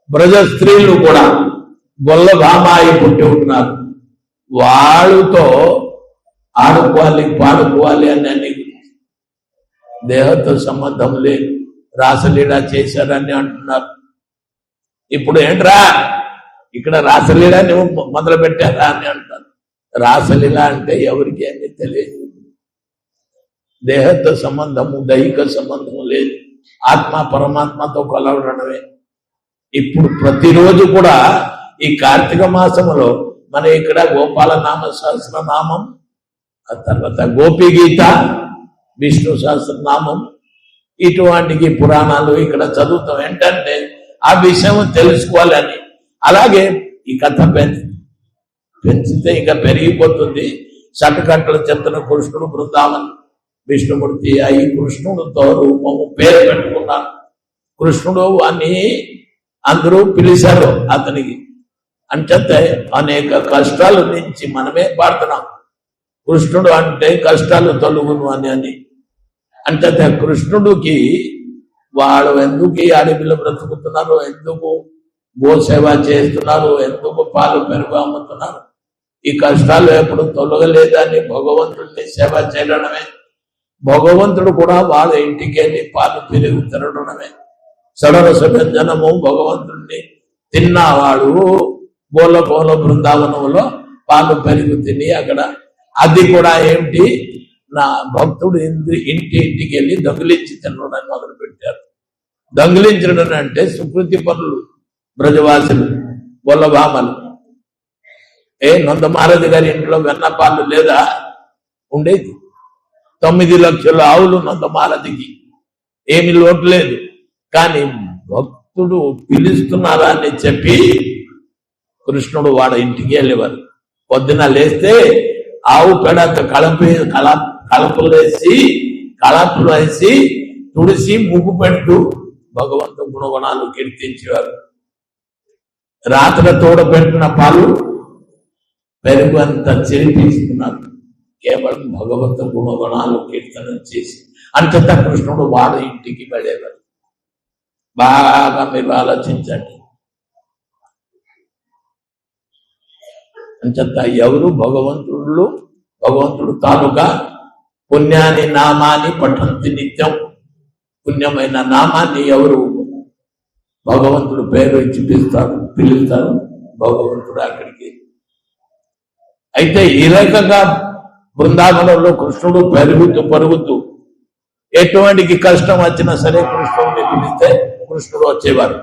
బ్రజ స్త్రీలు కూడా గొల్ల భామాయి పుట్టి ఉన్నారు. వాళ్ళతో ఆడుకోవాలి, పాడుకోవాలి అని అన్ని దేహంతో సంబంధం లేదు. రాసలీల చేశారని అంటున్నారు. ఇప్పుడు ఏంట్రా ఇక్కడ రాసలీల నువ్వు మొదలు పెట్టారా అని అంటారు. రాసలీల అంటే ఎవరికి అని తెలియదు. దేహంతో సంబంధము, దైహిక సంబంధము లేదు. ఆత్మ పరమాత్మతో కలవడమే. ఇప్పుడు ప్రతిరోజు కూడా ఈ కార్తీక మాసములో మన ఇక్కడ గోపాల నామ సహస్రనామం, ఆ తర్వాత గోపి గీత, విష్ణు సహస్రనామం, ఇటువంటి పురాణాలు ఇక్కడ చదువుతాం. ఏంటంటే ఆ విషయం తెలుసుకోవాలని. అలాగే ఈ కథ పెంచితే ఇంకా పెరిగిపోతుంది. షట్కట్టల చెత్తన కృష్ణుడు బృందావన్ విష్ణుమూర్తి అయి కృష్ణుడితో రూపము పేరు పెట్టుకున్నాను. కృష్ణుడు అని అందరూ పిలిచారు అతనికి. అంటే అనేక కష్టాల నుంచి మనమే పాడుతున్నాం. కృష్ణుడు అంటే కష్టాలు తొలుగును అని. అంటే కృష్ణుడికి వాళ్ళు ఎందుకు అడవిలో బ్రతుకుతున్నారు, ఎందుకు గోసేవ చేస్తున్నారు, ఎందుకు పాలు పెరుగు అమ్ముతున్నారు, ఈ కష్టాలు ఎప్పుడు తొలగలేదని భగవంతుడిని సేవ చేయడమే. భగవంతుడు కూడా వాళ్ళ ఇంటికి వెళ్ళి పాలు పెరుగు తినడమే. సడరస వ్యంజనము భగవంతుడిని తిన్నవాడు గోలకోల బృందావనంలో పాలు పెరుగు తిని అక్కడ అది కూడా ఏమిటి, నా భక్తుడు ఇంటికి వెళ్ళి దొంగిలించి తినడానికి మొదలు పెట్టారు. దొంగిలించడం అంటే సుకృతి పనులు బ్రజవాసులు బొల్లభామలు. నందమారది గారి ఇంట్లో వెన్నపాలు లేదా? ఉండేది. 9 లక్షల ఆవులు నందమారదికి, ఏమి లోటు లేదు. కానీ భక్తుడు పిలుస్తున్నారా అని చెప్పి కృష్ణుడు వాడు ఇంటికి వెళ్ళేవారు. పొద్దున లేస్తే ఆవు పెడతో కలపలు వేసి తుడిసి ముగ్గు పెడుతూ భగవంతు గుణగుణాలు కీర్తించేవారు. రాత్రి తోడబెట్టిన పాలు పెరుగు అంత చెరిపిస్తున్నారు, కేవలం భగవంతు గుణగుణాలు కీర్తనం చేసి. అంతట కృష్ణుడు వాడు ఇంటికి వెళ్ళేవారు. బాగా మీరు ఆలోచించండి. అంచేత ఎవరు భగవంతుడు తాలూకా పుణ్యాన్ని నామాన్ని పఠంతి నిత్యం. పుణ్యమైన నామాన్ని ఎవరు భగవంతుడు పేరు ఇచ్చి పిలుస్తారు భగవంతుడు అక్కడికి. అయితే ఈ రకంగా బృందావనంలో కృష్ణుడు పరుగుతూ ఎటువంటి కష్టం వచ్చినా సరే కృష్ణుడిని పిలిస్తే కృష్ణుడు వచ్చేవారు.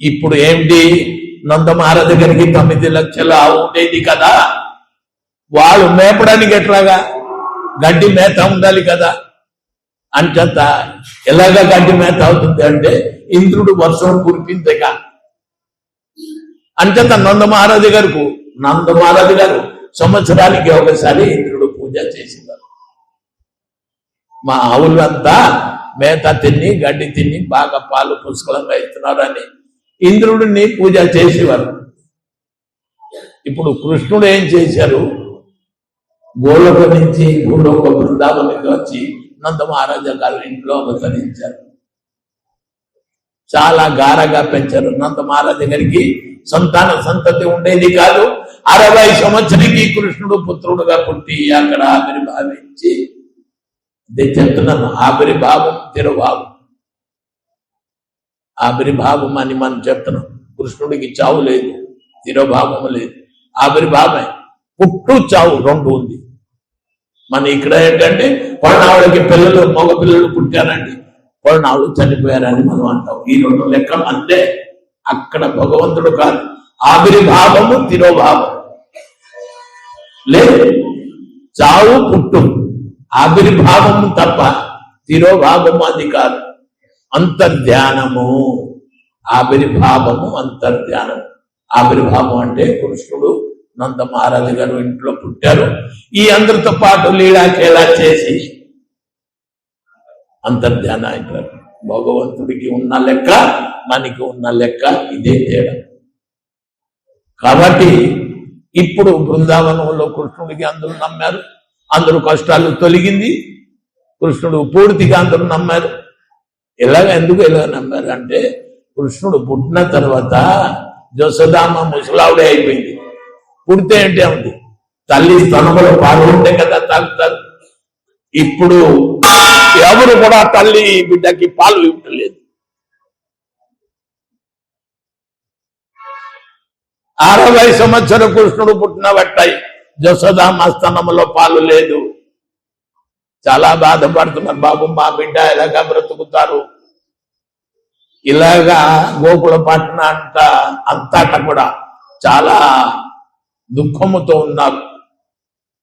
ఇప్పుడు ఏంటి, నందమార దగ్గరికి 9 లక్షల ఆవు ఉండేది కదా, వాళ్ళు మేపడానికి ఎట్లాగా గడ్డి మేత ఉండాలి కదా. అంచేత ఎలాగా గడ్డి మేత అవుతుంది అంటే ఇంద్రుడు వర్షం కురిపించక. అంచేత నందమహారాజు గారు సంవత్సరానికి ఒకసారి ఇంద్రుడు పూజ చేసేవారు. మా ఆవులంతా మేత తిని గడ్డి తిని బాగా పాలు పుష్కలంగా ఇస్తున్నారని ఇంద్రుడిని పూజ చేసేవారు. ఇప్పుడు కృష్ణుడు ఏం చేశారు, గోలోక నుంచి భూలోక బృందావనికి వచ్చి నందమహారాజా గారి ఇంట్లో అవతరించారు. చాలా గారగా పెంచారు. నందమహారాజు గారికి సంతతి ఉండేది కాదు. 60 సంవత్సరానికి కృష్ణుడు పుత్రుడుగా పుట్టి అక్కడ ఆవిర్భావించి, చెప్తున్నాను, ఆవిర్భావం తిరుభావం. ఆవిర్భావం అని మనం చెప్తున్నాం. కృష్ణుడికి చావు లేదు, తిరోభావం లేదు, ఆవిర్భావమే. పుట్టు చావు 2 ఉంది. మన ఇక్కడ ఏంటంటే పొలనావుడికి మగ పిల్లలు పుట్టారండి, పొలనావుడు చనిపోయారని మనం అంటాం. ఈ 2 లెక్కలు అంతే. అక్కడ భగవంతుడు కాదు, ఆవిర్భావము తిరోభావం లేదు. చావు పుట్టు ఆవిర్భావము తప్ప తిరోభావము అది కాదు. అంతర్ధ్యానము, ఆవిర్భావము అంతర్ధ్యానము. ఆవిర్భావం అంటే కృష్ణుడు నందమహారాజు గారు ఇంట్లో పుట్టారు. ఈ అందరితో పాటు లీలాఖేళా చేసి అంతర్ధ్యాన అయిపోయారు. భగవంతుడికి ఉన్న లెక్క మనకి ఉన్న లెక్క ఇదే తేడా. కాబట్టి ఇప్పుడు బృందావనంలో కృష్ణుడికి అందరూ నమ్మారు. అందరూ కష్టాలు తొలగింది. కృష్ణుడు పూర్తిగా అందరూ నమ్మారు. ఎందుకు నమ్మారు అంటే కృష్ణుడు పుట్టిన తర్వాత జసోదామ ముసలావుడే అయిపోయింది. పుడితే ఏంటి ఉంది, తల్లి స్తనములో పాలు ఉంటే కదా తాగుతారు. ఇప్పుడు ఎవరు కూడా తల్లి బిడ్డకి పాలు ఇవ్వట్లేదు. 60 సంవత్సరం కృష్ణుడు పుట్టిన బట్టాయి జసోదామ స్తనములో పాలు లేదు. చాలా బాధపడుతున్నారు. బాబు మా బిడ్డ ఎలాగా బ్రతుకుతారు. ఇలాగా గోకుల పట్టణ అంతటా కూడా చాలా దుఃఖముతో ఉన్నారు.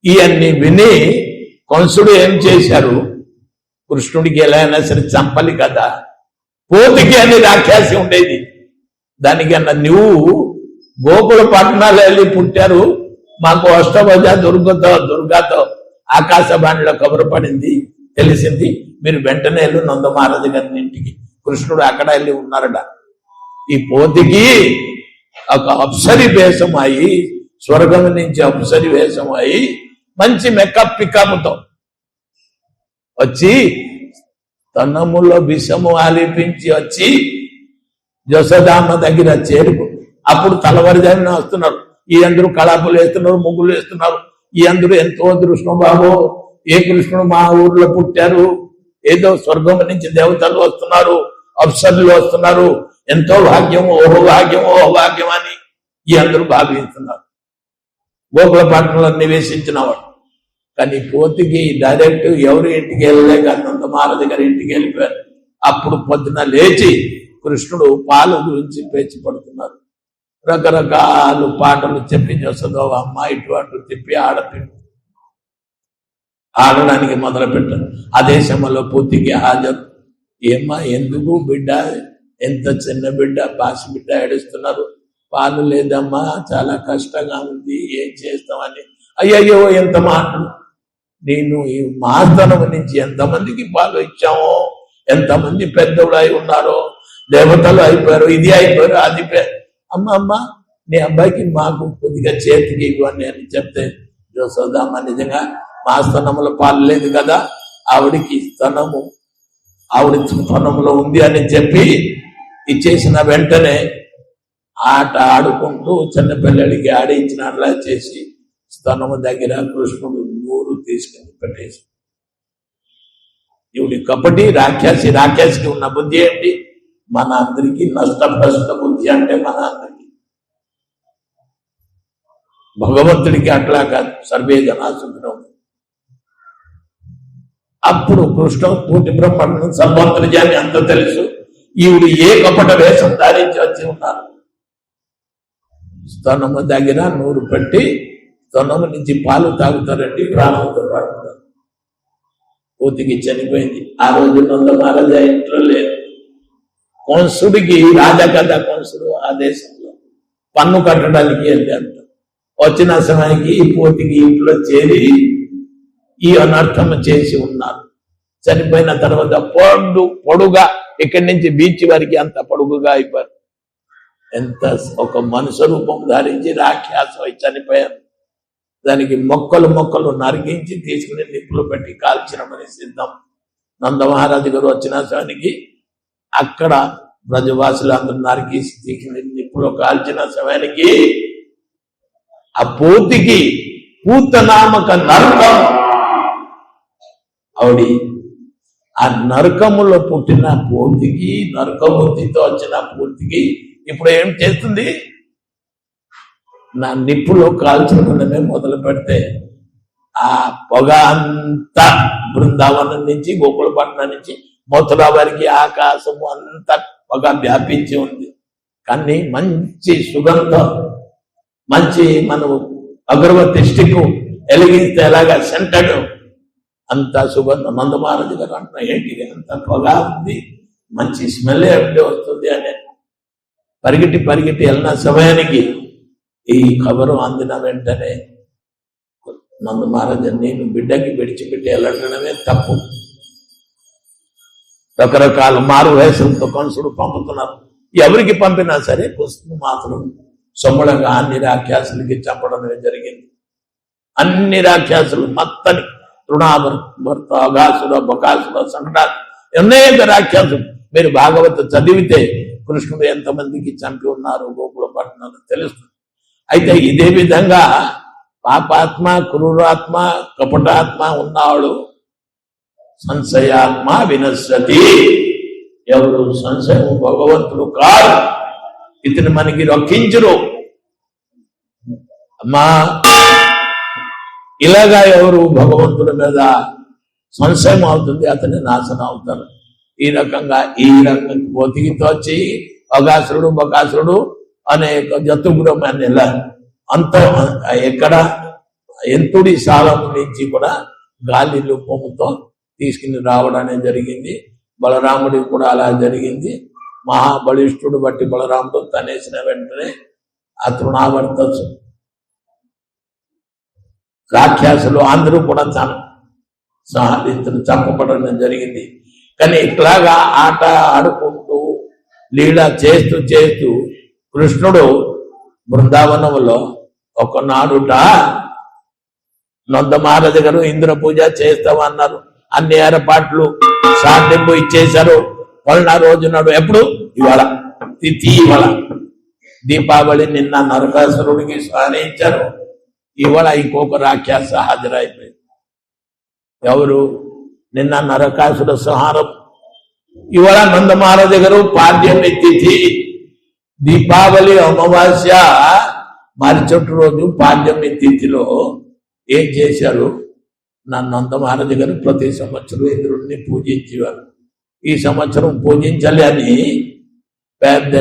ఇవన్నీ విని కంసుడు ఏం చేశారు, కృష్ణుడికి ఎలా అయినా సరే చంపాలి కదా. పోతికి అని రాక్షసి ఉండేది. దానికన్నా నువ్వు గోకుల పట్టణాలు వెళ్ళి పుట్టారు, మాకు అష్టభుజ దుర్గాతో ఆకాశవాణిలో కబురు పడింది, తెలిసింది, మీరు వెంటనే వెళ్ళి నందమహారాజు గారి ఇంటికి. కృష్ణుడు అక్కడ వెళ్ళి ఉన్నారట. ఈ పోతికి ఒక అప్సరి వేషం అయి, స్వర్గం నుంచి అప్సరి వేషం అయి మంచి మేకప్ పికప్తో వచ్చి తన్నములో విషము ఆలిపించి వచ్చి జసోదామ దగ్గర చేరుకు. అప్పుడు తలవారుజామున వస్తున్నారు. ఈ అందరూ కళాపులు వేస్తున్నారు, ముగ్గులు వేస్తున్నారు. ఈ అందరూ ఎంతో అదృష్టం బాబు, ఏ కృష్ణుడు మా ఊర్లో పుట్టారు, ఏదో స్వర్గం నుంచి దేవతలు వస్తున్నారు, అప్సరులు వస్తున్నారు, ఎంతో భాగ్యం, ఓహో భాగ్యం, ఓహో భాగ్యం అని ఈ అందరూ భావిస్తున్నారు. గోకుల పట్టణంలో నివేశించిన వాడు. కానీ పోతికి డైరెక్ట్ ఎవరు ఇంటికి వెళ్ళలేక నందమహారాజు గారి ఇంటికి వెళ్ళిపోయారు. అప్పుడు పొద్దున లేచి కృష్ణుడు పాలు గురించి పేచి పడుతున్నారు. రకరకాల పాటలు చెప్పి చేస్తుందో అమ్మ ఇటు అటు తిప్పి ఆడడానికి మొదలు పెట్టారు. అదే సమయంలో పూర్తికి హాజరు. ఏమ్మా ఎందుకు బిడ్డ, ఎంత చిన్న బిడ్డ, బాసి బిడ్డ ఏడుస్తున్నారు, పాలు లేదమ్మా, చాలా కష్టంగా ఉంది, ఏం చేస్తామని. అయ్యయ్యో ఎంత మాటలు, నేను ఈ మాతనం నుంచి ఎంతమందికి పాలు ఇచ్చామో, ఎంతమంది పెద్దోళ్ళు అయి ఉన్నారో, దేవతలు అయిపోయారు, ఇది అయిపోయారు, అది అమ్మ నీ అబ్బాయికి మాకు కొద్దిగా చేతికి ఇవ్వండి అని చెప్తే జోసోదమ్మ నిజంగా మా స్తనములో పాలు లేదు కదా, ఆవిడికి ఆవిడ స్తనములో ఉంది అని చెప్పి ఇచ్చేసిన వెంటనే ఆట ఆడుకుంటూ చిన్నపిల్లడికి ఆడించినట్లా చేసి స్తనము దగ్గర కృష్ణుడు నూరు తీసుకుని పెట్టేసి, ఇవిడి కపటి రాక్షసికి ఉన్న బుద్ధి ఏంటి? మన అందరికీ నష్టభ్రష్ట బుద్ధి అంటే మన అందరికీ. భగవంతుడికి అట్లా కాదు, సర్వే జనా సుఖినో. అప్పుడు కృష్ణ పూర్తి బ్రహ్మాండం సర్వంతర్యాన్ని అంత తెలుసు. ఈవిడు ఏ కపట వేషం ధారించి వచ్చి ఉన్నారు. స్తనము దగ్గర నూరు పెట్టి స్తనము నుంచి పాలు తాగుతారండి, ప్రాణంతో పాడుతారు. పూర్తికి చనిపోయింది. ఆ రోజు నందమహారాజా ఇంట్లో లేదు. కంసుడికి రాజా కదా కంసుడు, ఆ దేశంలో పన్ను కట్టడానికి వెళ్ళారు. వచ్చిన సమయానికి పూర్తికి ఇంట్లో చేరి ఈ అనర్థం చేసి ఉన్నారు. చనిపోయిన తర్వాత పొడుగా ఇక్కడి నుంచి బీచ్ వరకు అంత పొడుగుగా అయిపోయారు. ఎంత ఒక మనుష్య రూపం ధరించి రాక్షస చనిపోయారు. దానికి మొక్కలు నరికించి తీసుకుని నిప్పులు పెట్టి కాల్చినమని సిద్ధం. నందమహారాజు గారు వచ్చిన సమయానికి అక్కడ బ్రజవాసులు అందరూ నరికేసి తీసుకుని నిప్పులో కాల్చిన సమయానికి ఆ పూతికి పూతనామక నరకం ఆవిడి, ఆ నరకములో పుట్టిన పూర్తికి, నరకబుద్ధితో వచ్చిన పూర్తికి ఇప్పుడు ఏం చేస్తుంది? నా నిప్పులో కాల్చడమే మొదలు పెడితే ఆ పొగ అంతా బృందావనం నుంచి, గోకులపట్నం నుంచి మథురా వారికి ఆకాశము అంతా పొగ వ్యాపించి ఉంది. కానీ మంచి సుగంధం, మంచి మనం అగరబత్తి స్టిక్ వెలిగిస్తే ఎలాగా సెంటెడ్ అంత సుగంధం. నందమహారాజు గారు అంటున్నా ఏంటి అంత పొగ ఉంది, మంచి స్మెల్ ఎప్పుడే వస్తుంది అని పరిగెట్టి వెళ్ళిన సమయానికి ఈ ఖబరు అందిన వెంటనే నందమహారాజు నేను బిడ్డకి విడిచిపెట్టి వెళ్ళడమే తప్పు. రకరకాల మారు వేషంతో కంసుడు పంపుతున్నారు. ఎవరికి పంపినా సరే కృష్ణుడు మాత్రం సొమ్మడంగా అన్ని రాక్షసులకి చంపడమే జరిగింది. అన్ని రాక్షసులు మొత్తని తృణాభర్త, అగాసుర, బకాసుర, సంకటాలు అనేక రాక్షసులు. మీరు భాగవత చదివితే కృష్ణుడు ఎంతమందికి చంపి ఉన్నారు గోకులపట్నంలో తెలుస్తుంది. అయితే ఇదే విధంగా పాపాత్మ, క్రూరాత్మ, కపటాత్మ ఉన్నవాడు సంశయాత్మ వినశ్యతి. ఎవరు సంశయం భగవంతుడు కాదు, ఇతను మనకి రక్షించరు. అమ్మా ఇలాగా ఎవరు భగవంతుడి మీద సంశయం అవుతుంది, అతని నాశనం అవుతారు. ఈ రకంగా పోతికితో వచ్చి అగాసురుడు, బకాసురుడు అనేక జతుగ్రహం అని అంత ఎక్కడ ఎంతుడి సాలం నుంచి కూడా గాలి రూపంతో తీసుకుని రావడం అనేది జరిగింది. బలరాముడికి కూడా అలా జరిగింది. మహాబలిష్ఠుడు బట్టి బలరాముడు తనేసిన వెంటనే ఆ తృణావర్త రాక్షసులు అందరూ కూడా చంపబడడం జరిగింది. కానీ ఇట్లాగా ఆట ఆడుకుంటూ లీల చేస్తూ కృష్ణుడు బృందావనంలో ఒకనాడుట నందమహారాజు గారు ఇంద్ర పూజ చేస్తామన్నారు. అన్ని ఏర్పాట్లు సాటింపు ఇచ్చేశారు. మొన్న రోజు నాడు ఎప్పుడు ఇవాళ తిథి, ఇవాళ దీపావళి. నిన్న నరకాసురుడికి స్నానించారు. ఇవాళ ఇంకొక రాక్షస హాజరైపోయింది. ఎవరు? నిన్న నరకాసుర సంహారం. ఇవాళ నందమహారాజు గారు పాడ్యమి తిథి, దీపావళి అమావాస్య మరుసటి రోజు పాడ్యమి తిథిలో ఏం చేశారు? నా నంద మహారాజు గారు ప్రతి సంవత్సరం ఇంద్రుడిని పూజించేవారు. ఈ సంవత్సరం పూజించాలి అని పెద్ద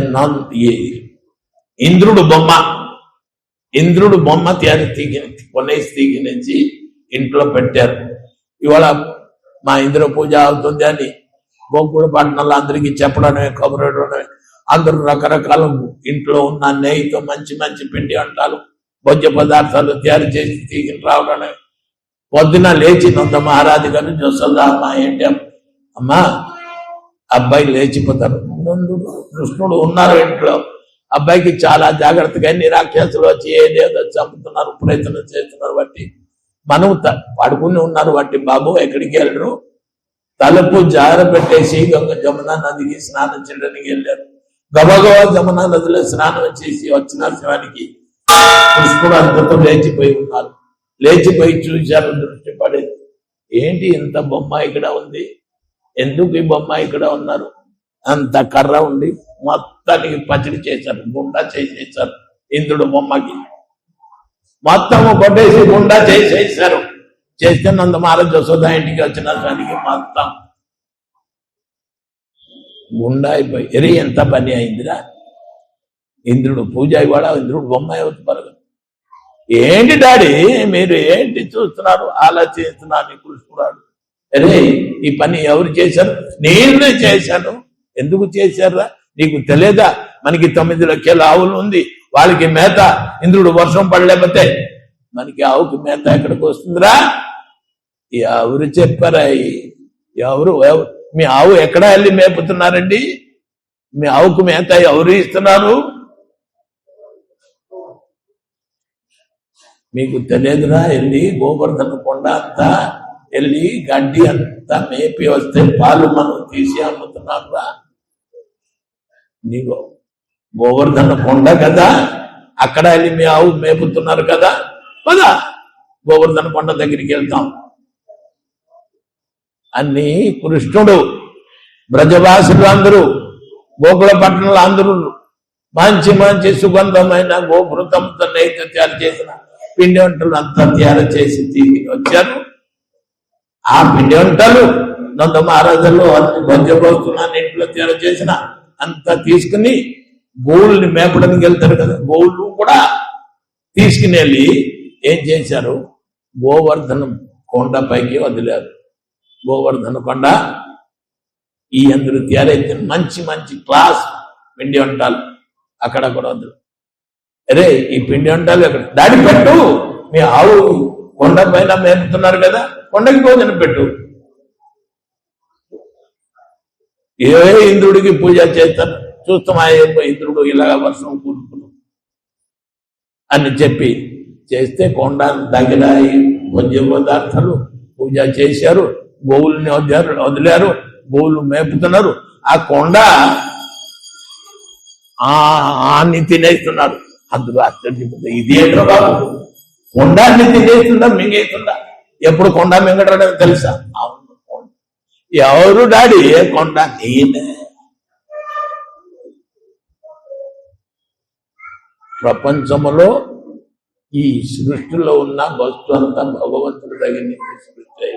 ఇంద్రుడు బొమ్మ కొనేసి తీగినించి ఇంట్లో పెట్టారు. ఇవాళ మా ఇంద్ర పూజ అవుతుంది అని గోకుల పట్టణంలో అందరికీ చెప్పడమే, కబురడమే. అందరూ రకరకాల ఇంట్లో ఉన్న నెయ్యితో మంచి మంచి పిండి వంటలు, భోజ్య పదార్థాలు తయారు చేసి తీగిన రావడమే. పొద్దున లేచి నంద మహారాజు గారు జోసల్దామ్మ ఏంటి అమ్మా అబ్బాయి లేచిపోతారు. కృష్ణుడు ఉన్నారు ఇంట్లో. అబ్బాయికి చాలా జాగ్రత్తగా ఎన్ని రాక్షసులు వచ్చి ఏదేదో చంపుతున్నారు, ప్రయత్నం చేస్తున్నారు. బట్టి మనం పడుకుని ఉన్నారు. బట్టి బాబు ఎక్కడికి వెళ్ళరు, తలుపు జార పెట్టేసి జమునా నదికి స్నానం చేయడానికి వెళ్ళారు. గబగబా జమునా నదిలో స్నానం చేసి వచ్చిన శివానికి కృష్ణుడు అంతతో లేచిపోయి ఉన్నారు. లేచిపోయి చూశారు, దృష్టి పడేది. ఏంటి ఇంత బొమ్మ ఇక్కడ ఉంది, ఎందుకు ఈ బొమ్మ ఇక్కడ ఉన్నారు? అంత కర్ర ఉండి మొత్తానికి పచ్చడి చేశారు, గుండా చేసేసారు. ఇంద్రుడు బొమ్మకి మొత్తము కొట్టేసి గుండా చేసేసారు. చేస్తే నంద మహారాజు యశోద ఇంటికి వచ్చిన దానికి మొత్తం గుండా అయిపోయి ఎరి ఎంత పని అయిందిరా. ఇంద్రుడు పూజ ఇవాళ ఇంద్రుడు బొమ్మ అవుతారు. ఏంటి డాడీ మీరు ఏంటి చూస్తున్నారు, ఆలోచిస్తున్నారు కృష్ణుడు. అరే ఈ పని ఎవరు చేశారు? నేనే చేశాను. ఎందుకు చేశారా? నీకు తెలియదా? మనకి 9 లక్షల ఆవులు ఉంది, వాళ్ళకి మేత. ఇంద్రుడు వర్షం పడలేకపోతే మనకి ఆవుకి మేత ఎక్కడికి వస్తుందిరా? ఎవరు చెప్పారా? ఎవరు మీ ఆవు ఎక్కడ వెళ్ళి మేపుతున్నారండి? మీ ఆవుకు మేత ఎవరు ఇస్తున్నారు? మీకు తెలియదురా? వెళ్ళి గోవర్ధన కొండ అంతా వెళ్ళి గడ్డి అంతా మేపి వస్తే పాలు మనం తీసి అమ్ముతున్నాం రా. నీకు గోవర్ధన కొండ కదా, అక్కడ వెళ్ళి మీ ఆవు మేపుతున్నారు కదా, కదా గోవర్ధన కొండ దగ్గరికి వెళ్తాం అన్ని. కృష్ణుడు బ్రజవాసులు అందరూ, గోకుల పట్టణంలో అందరూ మంచి మంచి సుగంధమైన గోఘృతంతో నెయ్యితో తయారు చేసిన పిండి వంటలు అంతా తయారు చేసి తీసి వచ్చారు. ఆ పిండి వంటలు నంద మహారాజులు అన్ని భోజ్యపోతున్నాను ఇంట్లో తయారు చేసిన అంతా తీసుకుని గోవుల్ని మేపడానికి వెళ్తారు కదా, గోవులు కూడా తీసుకుని వెళ్ళి ఏం చేశారు? గోవర్ధనం కొండపైకి వదిలారు. గోవర్ధన కొండ ఈ అందరూ తయారైతే మంచి మంచి క్లాస్ పిండి వంటలు అక్కడ కూడా వద్దు. అరే ఈ పిండి వంటలు ఎక్కడ దాడి పెట్టు, మీ ఆవు కొండ పైన మేపుతున్నారు కదా, కొండకి భోజనం పెట్టు. ఏ ఇంద్రుడికి పూజ చేస్తాను చూస్తామా? ఇంద్రుడు ఇలాగ వర్షం కూర్చున్నాడు అని చెప్పి చేస్తే కొండ దగ్గర భోజ్య పదార్థాలు పూజ చేశారు. గోవుల్ని వదిలారు, గోవులు మేపుతున్నారు. ఆ కొండ ఆన్ని తినేస్తున్నారు. అందులో ఆశ్చర్యపోతుంది, ఇదేంటో బాబు కొండాన్ని తినేస్తుందా మింగేస్తుందా? ఎప్పుడు కొండ మింగడం తెలుసా? ఎవరు డాడీ కొండ? నేనే. ప్రపంచంలో ఈ సృష్టిలో ఉన్న వస్తు అంతా భగవంతుడి దగ్గర నుంచి సృష్టి.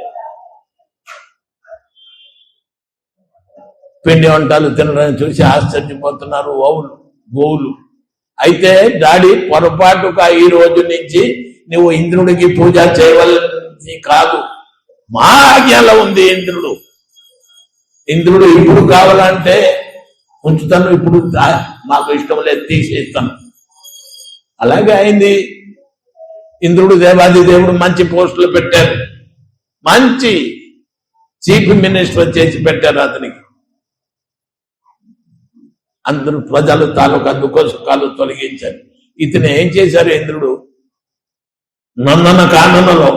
పిండి వంటలు తినడం చూసి ఆశ్చర్యపోతున్నారు గోవులు. అయితే డాడీ పొరపాటుగా ఈ రోజు నుంచి నువ్వు ఇంద్రుడికి పూజ చేయవలసి కాదు, మా ఆజ్ఞలో ఉంది. ఇంద్రుడు ఇప్పుడు కావాలంటే ఉంచుతాను, ఇప్పుడు మాకు ఇష్టం లేదు తీసేస్తాను. అలాగే అయింది. ఇంద్రుడు దేవాది దేవుడు మంచి పోస్టులు పెట్టారు, మంచి చీఫ్ మినిస్టర్ చేసి పెట్టారు అతనికి. అందరూ ప్రజలు తాలూకా దుఃఖ సుఖాలు తొలగించారు. ఇతను ఏం చేశారు? ఇంద్రుడు నందన కాననలో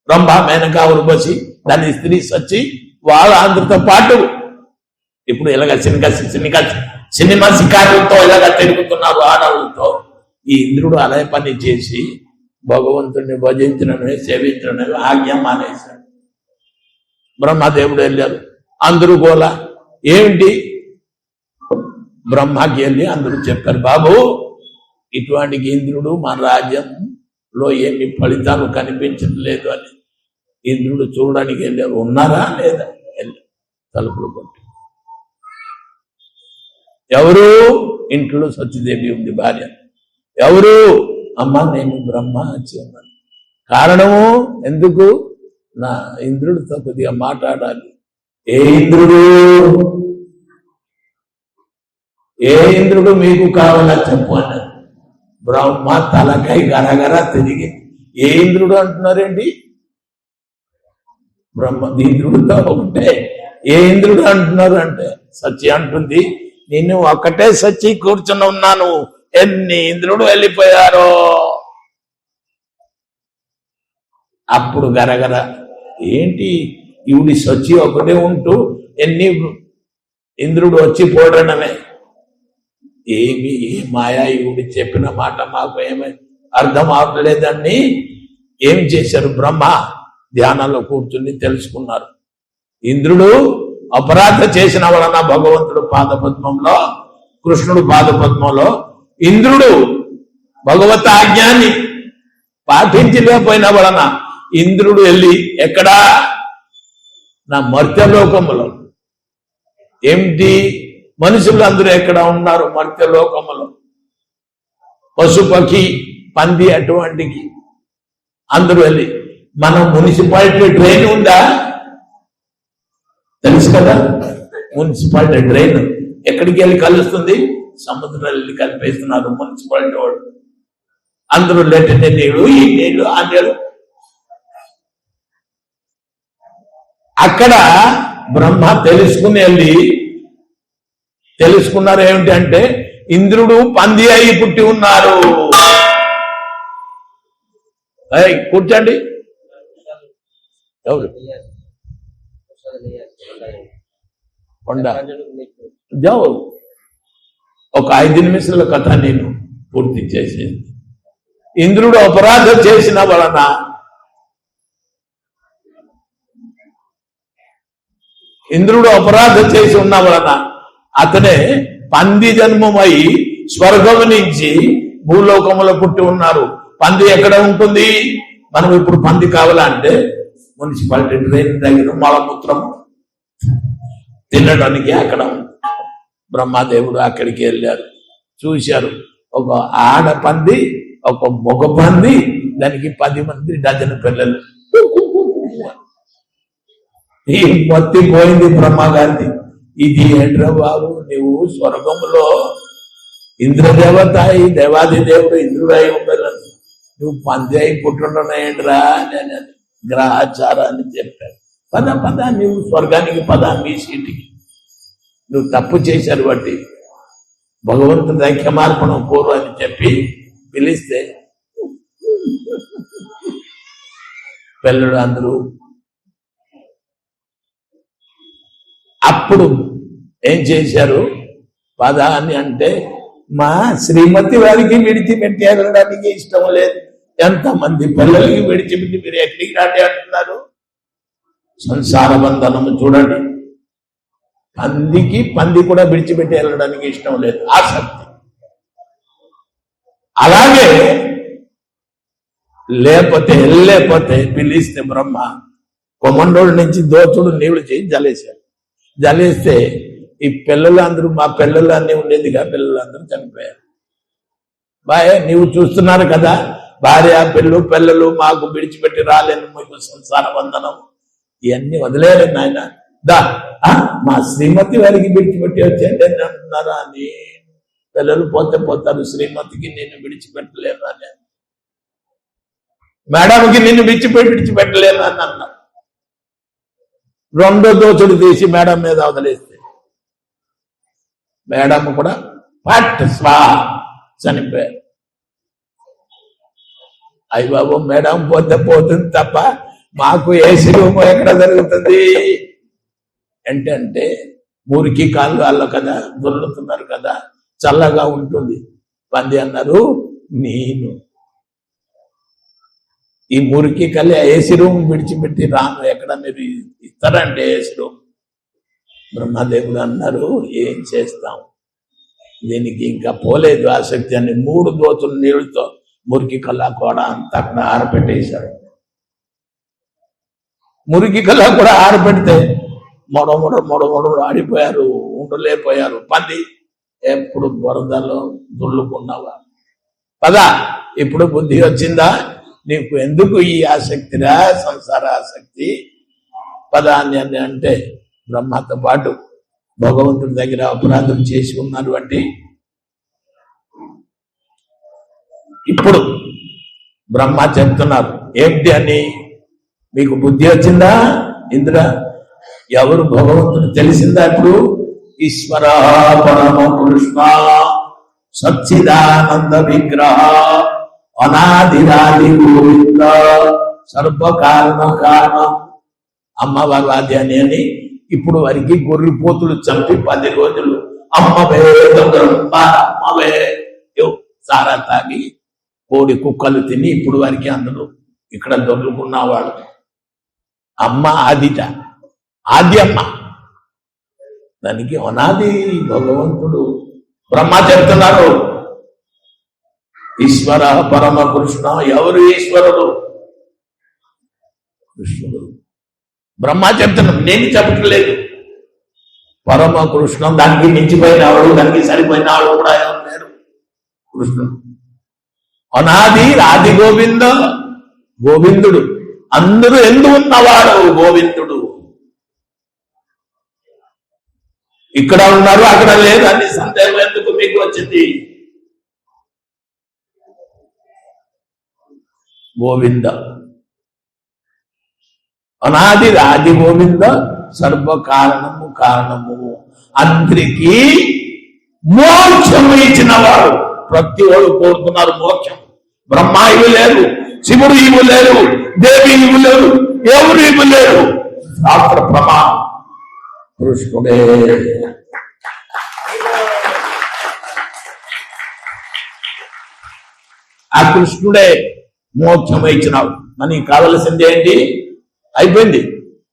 రంభ మేనక ఉర్వశి దాని స్త్రీ సచ్చి వాళ్ళ అందరితో పాటు ఇప్పుడు ఇలాగ సినిమా శికారులతో ఇలాగ తిరుగుతున్నారు ఆడవులతో. ఈ ఇంద్రుడు అలా పని చేసి భగవంతుడిని భజించడమే సేవించడమే ఆజ్ఞ మానేశాడు. బ్రహ్మదేవుడు వెళ్ళారు, అందరూ గోల. ఏమిటి? బ్రహ్మకి వెళ్ళి అందరూ చెప్పారు, బాబు ఇటువంటి ఇంద్రుడు మన రాజ్యంలో ఏమి ఫలితాలు కనిపించడం లేదు అని. ఇంద్రుడు చూడడానికి వెళ్ళారు. ఉన్నారా లేదా? తలుపులు కొట్టి ఎవరు? ఇంట్లో సత్యదేవి ఉంది, భార్య. ఎవరు? అమ్మ నేను బ్రహ్మ వచ్చి ఉన్నాను. కారణము ఎందుకు? నా ఇంద్రుడితో కొద్దిగా మాట్లాడాలి. ఏ ఇంద్రుడు? ఏ ఇంద్రుడు మీకు కావాలా చెప్పు అన్నారు. బ్రహ్మ తలకాయ గరగర తిరిగి ఏ ఇంద్రుడు అంటున్నారేంటి? బ్రహ్మ ఇంద్రుడితో ఒకటే. ఏ ఇంద్రుడు అంటున్నారు అంటే సత్య అంటుంది, నేను ఒకటే సచ్చి కూర్చుని ఉన్నాను, ఎన్ని ఇంద్రుడు వెళ్ళిపోయారో. అప్పుడు గరగర ఏంటి ఈవిడి సచ్చి ఒకటే ఉంటూ ఎన్ని ఇంద్రుడు వచ్చి పోడనమే. ఏమి ఏ మాయా ఈవిడి చెప్పిన మాట మాకు ఏమీ అర్థం అవట్లేదని ఏం చేశారు? బ్రహ్మ ధ్యానంలో కూర్చుని తెలుసుకున్నారు. ఇంద్రుడు అపరాధ చేసిన వలన భగవంతుడు పాదపద్మంలో, కృష్ణుడు పాదపద్మంలో, ఇంద్రుడు భగవత్ ఆజ్ఞాన్ని పాటించలేకపోయిన వలన ఇంద్రుడు వెళ్ళి ఎక్కడా? నా మర్త్యలోకములో. ఏమిటి? మనుషులు అందరూ ఎక్కడ ఉన్నారు? మర్త్యలోకములో. పశుపక్షి పంది అటువంటికి అందరూ వెళ్ళి, మన మున్సిపాలిటీ డ్రైన్ ఉందా? తెలుసు కదా, మున్సిపాలిటీ డ్రైన్ ఎక్కడికి వెళ్ళి కలుస్తుంది? సముద్రాలు వెళ్ళి కలిపేస్తున్నారు మున్సిపాలిటీ వాళ్ళు. అందరూ లెట్టిన నీళ్ళు, ఈ నీళ్లు, ఆ నీళ్ళు. అక్కడ బ్రహ్మ తెలుసుకుని వెళ్ళి తెలుసుకున్నారు ఏమిటి అంటే ఇంద్రుడు పంది అయి పుట్టి ఉన్నారు. కూర్చోండి. ఎవరు? జావు ఒక 5 నిమిషాల కథ నేను పూర్తి చేసేది. ఇంద్రుడు అపరాధం చేసిన వలన ఇంద్రుడు అపరాధం చేసి ఉన్న వలన అతనే పంది జన్మమై స్వర్గం నుంచి భూలోకములో పుట్టి ఉన్నారు. పంది ఎక్కడ ఉంటుంది? మనం ఇప్పుడు పంది కావాలంటే మున్సిపాలిటీ డ్రైన్ దగ్గర మలమూత్రము తినడానికి అక్కడ బ్రహ్మదేవుడు అక్కడికి వెళ్ళారు. చూశారు ఒక ఆడ పంది, ఒక మగ పంది, దానికి 10 మంది డజన్ పిల్లలు. ఈ మొత్తి పోయింది బ్రహ్మగారిది. ఇది ఏంట్రా బాబు, నువ్వు స్వర్గంలో ఇంద్రదేవత అయి దేవాది దేవుడు ఇంద్రుడు అయి ఉండాలని నువ్వు పంది అయి పుట్టుండనా ఏంట్రా అని గ్రహాచారాన్ని చెప్పారు. పద పద నువ్వు స్వర్గానికి పద, మీ సీటికి. నువ్వు తప్పు చేశారు బట్టి భగవంతుడి క్షమార్పణం కోరు అని చెప్పి పిలిస్తే పిల్లలు అందరూ అప్పుడు ఏం చేశారు? పద అని అంటే మా శ్రీమతి వారికి విడిచిపెట్టి వెళ్ళడానికి ఇష్టం లేదు. ఎంతమంది పిల్లలకి విడిచిపెట్టి మీరు ఎక్కడికి రాండి అంటున్నారు? సంసార బంధనము చూడండి. పంది కూడా విడిచిపెట్టి వెళ్ళడానికి ఇష్టం లేదు, ఆసక్తి. అలాగే లేకపోతే పిలిస్తే బ్రహ్మ కొమండోళ్ళ నుంచి దోచుడు నీళ్లు చేసి జలేశారు. జలేస్తే ఈ పిల్లలందరూ, మా పిల్లలు అన్నీ ఉండేదిగా, పిల్లలందరూ చనిపోయారు. నీవు చూస్తున్నారు కదా, భార్య పిల్లలు మాకు విడిచిపెట్టి రాలేను, మీకు సంసార బంధనం, ఇవన్నీ వదిలేరు నాయన. మా శ్రీమతి వారికి విడిచిపెట్టి వచ్చేయండి అని అంటున్నారా అని. పిల్లలు పోతే పోతారు, శ్రీమతికి నేను విడిచిపెట్టలేను అని, మేడంకి నిన్ను విడిచిపెట్టలేను అని అన్నారు. రెండో దోచుడు తీసి మేడం మీద వదిలేస్తే మేడం కూడా పట్ స్వాహ చనిపోయారు. అయ్య బాబు, మేడం పోతే పోతుంది తప్ప మాకు ఏసీ రూమ్ ఎక్కడ జరుగుతుంది అంటే మురికి కాళ్ళు వాళ్ళు కదా, దొర్లుతున్నారు కదా, చల్లగా ఉంటుంది. పంది అన్నారు, నేను ఈ మురికి కల్లి ఏసీ రూమ్ విడిచిపెట్టి రాను, ఎక్కడ మీరు ఇస్తారంటే ఏసీ రూమ్. బ్రహ్మదేవుడు అన్నారు, ఏం చేస్తాం, దీనికి ఇంకా పోలేదు ఆసక్తి అని 3 దోతులు నీళ్ళతో మురికి కల్లా కూడా అంతా అక్కడ ఆరపెట్టేశారు. మురికికలా కూడా ఆరబెడితే మొడమొడ ఆడిపోయారు, ఉండలేకపోయారు. పంది ఎప్పుడు బురదలో దుల్లుకున్నావా? పదా, ఇప్పుడు బుద్ధి వచ్చిందా? నీకు ఎందుకు ఈ ఆసక్తిరా, సంసార ఆసక్తి? పదా అని అంటే బ్రహ్మతో పాటు భగవంతుడి దగ్గర అపరాధం చేసి ఉన్నటువంటి ఇప్పుడు బ్రహ్మ చెప్తున్నారు ఏమిటి అని. మీకు బుద్ధి వచ్చిందా? ఇంద్ర ఎవరు భగవంతుడు తెలిసిందా? ఇప్పుడు ఈశ్వర పరమ కృష్ణ సచ్చిదానంద విగ్రహ అనాదిరాది గోవింద సర్వకారణ కారణం అమ్మవారు ఆద్యాన్ని అని. ఇప్పుడు వారికి గొర్రెపోతులు చంపి 10 రోజులు అమ్మవే అమ్మవే సారా తాగి కోడి కుక్కలు తిని ఇప్పుడు వారికి అందరూ ఇక్కడ దొరుకున్నవాడు. అమ్మ ఆదిట, ఆద్యమ్మ, దానికి అనాది భగవంతుడు. బ్రహ్మ చెప్తున్నారు ఈశ్వర పరమ కృష్ణ. ఎవరు ఈశ్వరుడు? కృష్ణుడు. బ్రహ్మ చెప్తున్నాం, నేను చెప్పట్లేదు. పరమ కృష్ణం, దానికి మించిపోయినవాడు, దానికి సరిపోయినవాడు కూడా ఎవరు లేరు. కృష్ణుడు అనాది ఆది గోవింద, గోవిందుడు అందరూ ఎందు ఉన్నవాడు గోవిందుడు. ఇక్కడ ఉన్నారు అక్కడ లేదు అని సందేహం ఎందుకు మీకు వచ్చింది? గోవింద అనాది ఆది గోవింద సర్వకారణము కారణము, అందరికీ మోక్షము ఇచ్చిన వాడు. ప్రతి వాడు కోరుతున్నారు మోక్షం. బ్రహ్మ ఇవ్వలేరు, శివుడు ఇవ్వలేరు, దేవి ఇవ్వలేరు, ఎవరు ఇవ్వలేరు. శాస్త్ర ప్రమాణం కృష్ణుడే. ఆ కృష్ణుడే మోక్షం ఇచ్చినాడు. మనకి కావలసింది ఏంటి? అయిపోయింది,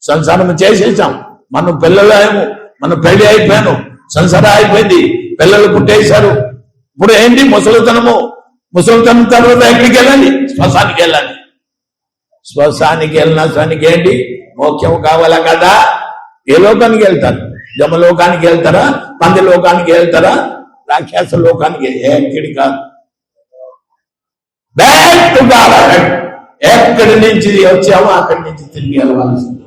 సంసారం చేసేసాం. మనం పిల్లలేము, మన పెళ్లి అయిపోయాను, సంసారం అయిపోయింది, పిల్లలు పుట్టేశారు. ఇప్పుడు ఏంటి? ముసలితనము. ముసలితనం తర్వాత ఎక్కడికి వెళ్ళాలి? శ్మశానికి వెళ్ళాలి. శ్మశానికి వెళ్ళినానికి ఏంటి? మోక్షం కావాలా కదా? ఏ లోకానికి వెళ్తారు? జమలోకానికి వెళ్తారా? పంది లోకానికి వెళ్తారా? రాక్షస లోకానికి? ఎక్కడి కాదు. Back to God. ఎక్కడి నుంచి వచ్చామో అక్కడి నుంచి తిరిగి వెళ్ళవలసింది.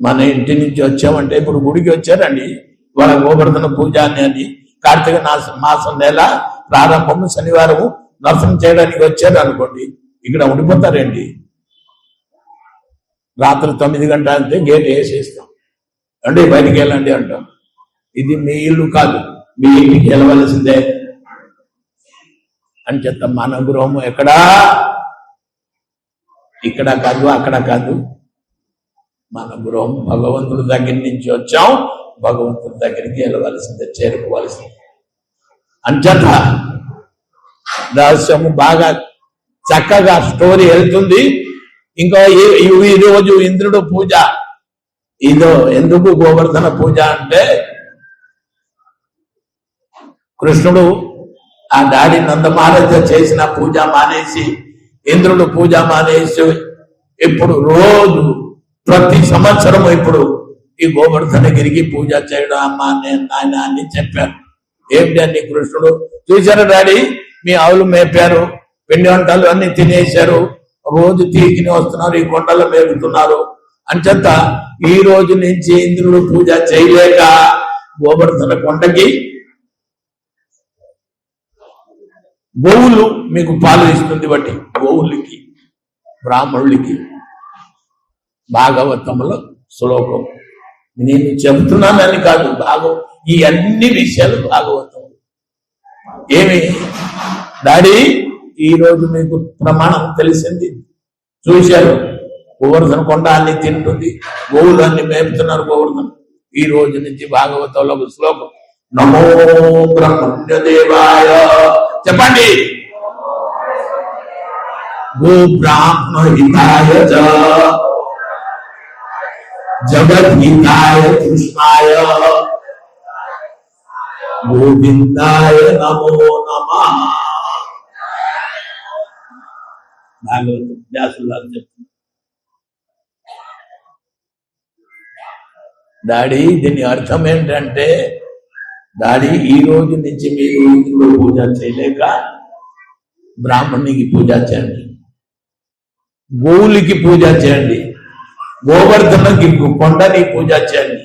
మన ఇంటి నుంచి వచ్చామంటే ఇప్పుడు గుడికి వచ్చారండి, వాళ్ళ గోవర్ధన పూజ అని కార్తీక మాసం నెల ప్రారంభము శనివారము దర్శనం చేయడానికి వచ్చారు అనుకోండి, ఇక్కడ ఉండిపోతారండి. రాత్రి 9 గంటల అంటే గేట్ వేసేస్తాం, అంటే బయటికి వెళ్ళండి అంటాం. ఇది మీ ఇల్లు కాదు, మీ ఇంటికి వెళ్ళవలసిందే అని చెప్తాం. మన గృహము ఎక్కడా? ఇక్కడ కాదు, అక్కడ కాదు. మన గృహం భగవంతుడి దగ్గర నుంచి వచ్చాం, భగవంతుడి దగ్గరికి వెళ్ళవలసిందే, చేరుకోవలసిందే. అంచేత రహస్యము బాగా చక్కగా స్టోరీ వెళ్తుంది. ఇంకా ఈ రోజు ఇంద్రుడు పూజ, ఇదో ఎందుకు గోవర్ధన పూజ అంటే, కృష్ణుడు ఆ డాడీ నందమహారాజ చేసిన పూజ మానేసి, ఇంద్రుడు పూజ మానేసి, ఇప్పుడు రోజు ప్రతి సంవత్సరం ఇప్పుడు ఈ గోవర్ధనగిరికి పూజ చేయడం అమ్మా నేను నాయన అని చెప్పారు. ఏమిటి అని కృష్ణుడు చూశారు, డాడీ మీ ఆవులు మేపారు, పిండి వంటలు అన్ని తినేశారు, రోజు తీగిని వస్తున్నారు, ఈ కొండలు మేపుతున్నారు. అంచేత ఈ రోజు నుంచి ఇంద్రుడు పూజ చేయలేక గోవర్ధన కొండకి గోవులు మీకు పాలు ఇస్తుంది. బట్టి గోవులకి, బ్రాహ్మణులకి భాగవతంలో శ్లోకం నేను చెబుతున్నానని కాదు, ఈ అన్ని విషయాలు భాగవతం. ఏమి డాడీ ఈ రోజు మీకు ప్రమాణం తెలిసింది, చూశారు, గోవర్ధన కొండ అన్ని తింటుంది, గోవులు అన్ని మేపుతున్నారు గోవర్ధన. ఈ రోజు నుంచి భాగవతంలో ఒక శ్లోకం, నమో బ్రహ్మణ్యదేవాయ చెప్పండి, గో బ్రాహ్మణ హితాయ జగద్గీతాయ కృష్ణాయ గోవిందాయ నమో నమః. భాగవతం వ్యాసులు చెప్తున్నారు. డాడీ దీని అర్థం ఏంటంటే, డాడీ ఈ రోజు నుంచి మీరు ఇంట్లో పూజ చేయలేక బ్రాహ్మణునికి పూజ చేయండి, గోవులకి పూజ చేయండి, గోవర్ధనకి కొండని పూజ చేయండి,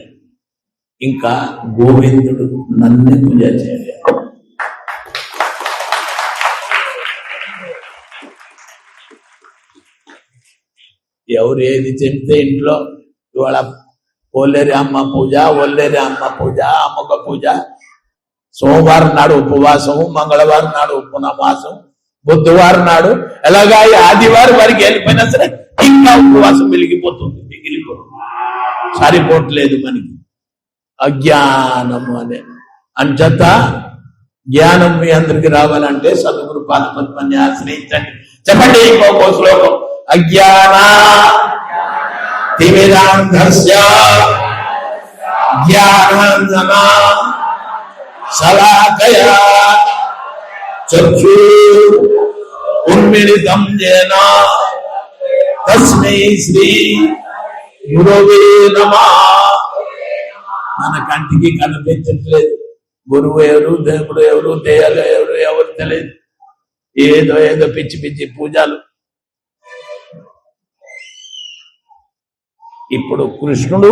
ఇంకా గోవిందుడు నన్ను పూజ చేయండి. ఎవరు ఏది చెప్తే ఇంట్లో ఇవాళ ఒల్లేరి అమ్మ పూజ, ఒల్లేరి అమ్మ పూజ, అమ్మక పూజ, సోమవారం నాడు ఉపవాసము, మంగళవారం నాడు ఉపనవాసం, బుధవారం నాడు ఎలాగా ఆదివారం వారికి వెళ్ళిపోయినా సరే ఇంకా ఉపవాసం మిగిలిపోతుంది, సరిపోవట్లేదు మనకి. అజ్ఞానము అనే అంచేత జ్ఞానం మీ అందరికి రావాలంటే సద్గురు పాదపద్మాన్ని ఆశ్రయించండి. చెప్పండి ఇంకొక శ్లోకం, అజ్ఞాన తిమిరాంధస్య జ్ఞానాంజన శలాకయా చక్షు ఉన్మిళితం జేన తస్మై శ్రీ గురవే నమః. మన కంటికి కనిపించట్లేదు గురువు ఎవరు, దేవుడు ఎవరు, దేయాలు ఎవరు, ఎవరు తెలియదు. ఏదో ఏదో పిచ్చి పిచ్చి పూజలు. ఇప్పుడు కృష్ణుడు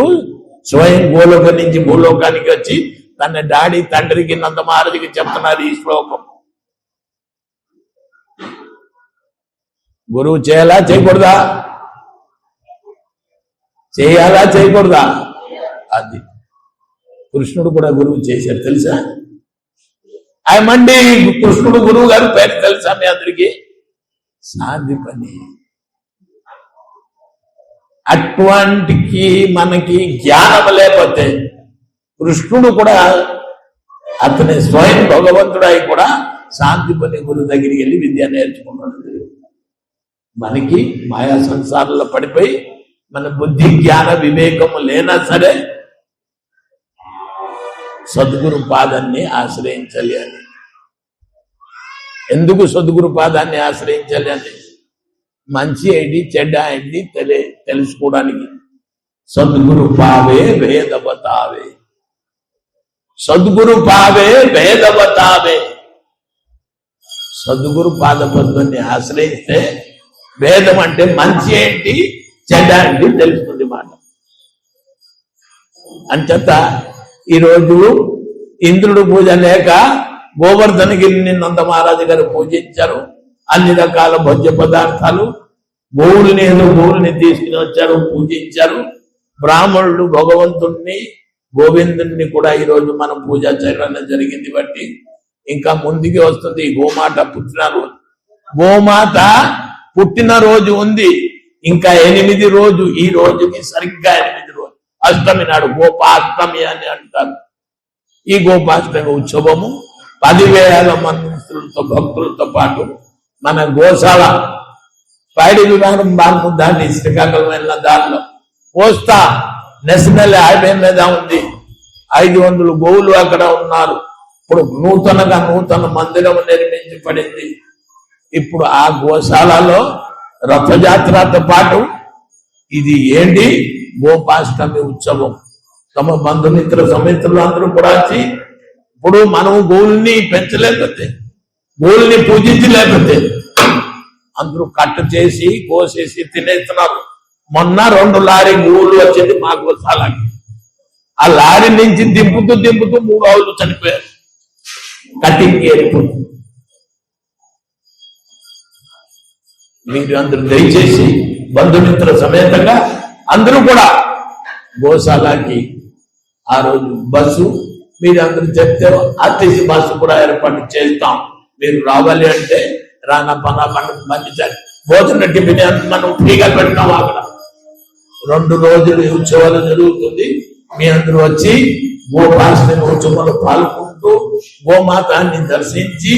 స్వయం గోలోకం నుంచి భూలోకానికి వచ్చి తన డాడీ తండ్రికి నంద మహారాజుకి చెప్తున్నారు ఈ శ్లోకం. గురువు చేయాలా చేయకూడదా? చేయాలా చేయకూడదా? అది కృష్ణుడు కూడా గురువు చేశారు తెలుసా? ఆయమండి కృష్ణుడు గురువు గారు పేరు తెలుసా మీ అందరికి? సాందీపని. అటువంటికి మనకి జ్ఞానం లేకపోతే కృష్ణుడు కూడా అతని స్వయం భగవంతుడై కూడా సాందీపని గురువు దగ్గరికి వెళ్ళి విద్య నేర్చుకున్నాడు. మనకి మాయా సంసారంలో పడిపోయి మన బుద్ధి జ్ఞాన వివేకము లేనా సరే సద్గురు పాదాన్ని ఆశ్రయించాలి అని. ఎందుకు సద్గురు పాదాన్ని ఆశ్రయించాలి అంటే మంచి ఏంటి చెడ్డ ఏంటి తెలుసుకోవడానికి. సద్గురు పావే వేదవతావే, సద్గురు పావే వేదవతావే. సద్గురు పాదపద్మాన్ని ఆశ్రయిస్తే వేదం అంటే మంచి ఏంటి చెడ్డ ఏంటి తెలుస్తుంది మాట. అంచేత ఈరోజు ఇంద్రుడు పూజ లేక గోవర్ధనగిరిని నంద మహారాజు గారు పూజించారు. అన్ని రకాల భోజ్య పదార్థాలు గోవుల్ని తీసుకుని వచ్చారు, పూజించారు. బ్రాహ్మణుడు భగవంతుణ్ణి గోవిందుణ్ణి కూడా ఈరోజు మనం పూజ చేయడం జరిగింది. బట్టి ఇంకా ముందుకి వస్తుంది గోమాత పుట్టినరోజు. గోమాత పుట్టినరోజు ఉంది ఇంకా 8 రోజు. ఈ రోజుకి సరిగ్గా 8 రోజు అష్టమి నాడు గోపాష్టమి అని అంటారు. ఈ గోపాష్టమి ఉత్సవము 10,000 మంత్రులతో భక్తులతో పాటు మన గోశాల పైడి విమానం దాన్ని శ్రీకాకుళం వెళ్ళిన దారిలో పోస్తా నేషనల్ హైవే మీద ఉంది. 500 గోవులు అక్కడ ఉన్నారు. ఇప్పుడు నూతన మందిరం నిర్మించి పడింది. ఇప్పుడు ఆ గోశాలలో రథయాత్రతో పాటు ఇది ఏంటి గోపాష్టమి ఉత్సవం. తమ బంధుమిత్ర సమిత్రులు అందరూ కూడా వచ్చి ఇప్పుడు మనం గోవుల్ని పెంచలేకపోతే, గోవుల్ని పూజించలేకపోతే అందరూ కట్ట చేసి కోసేసి తినేస్తున్నారు. మొన్న 2 లారీ గోవులు వచ్చింది మా గోశాలకి. ఆ లారీ నుంచి దింపుతూ 3 ఆవులు చనిపోయారు. కటింగ్ ఏరిపోతుంది. మీరు అందరూ దయచేసి బంధుమిత్ర సమేతంగా అందరూ కూడా గోశాలకి ఆ రోజు బస్సు మీరు అందరూ చెప్తే ఆర్టీసీ బస్సు కూడా ఏర్పాటు చేస్తాం. మీరు రావాలి అంటే రానా పనా పండించాలి. భోజన టిఫిన్ మనం ఫ్రీగా పెడతాం. అక్కడ 2 రోజులు ఉత్సవాలు జరుగుతుంది. మీ అందరూ వచ్చి గోపాష్టమి ఉత్సవంలో పాల్గొంటూ గోమాతాన్ని దర్శించి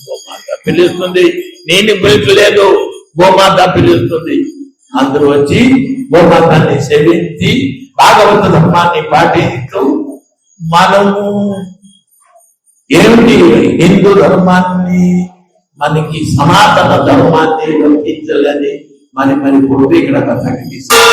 గోమాత పిలుస్తుంది. నేను పిలుచలేదు, గోమాత పిలుస్తుంది. అందరూ వచ్చి గోమాతాన్ని సేవించి భాగవత ధర్మాన్ని పాటిస్తూ మనము ఏమిటి హిందూ ధర్మాన్ని మనకి సనాతన ధర్మాన్ని వర్తించాలని మరి గురువు ఇక్కడ ప్రకటిస్తారు.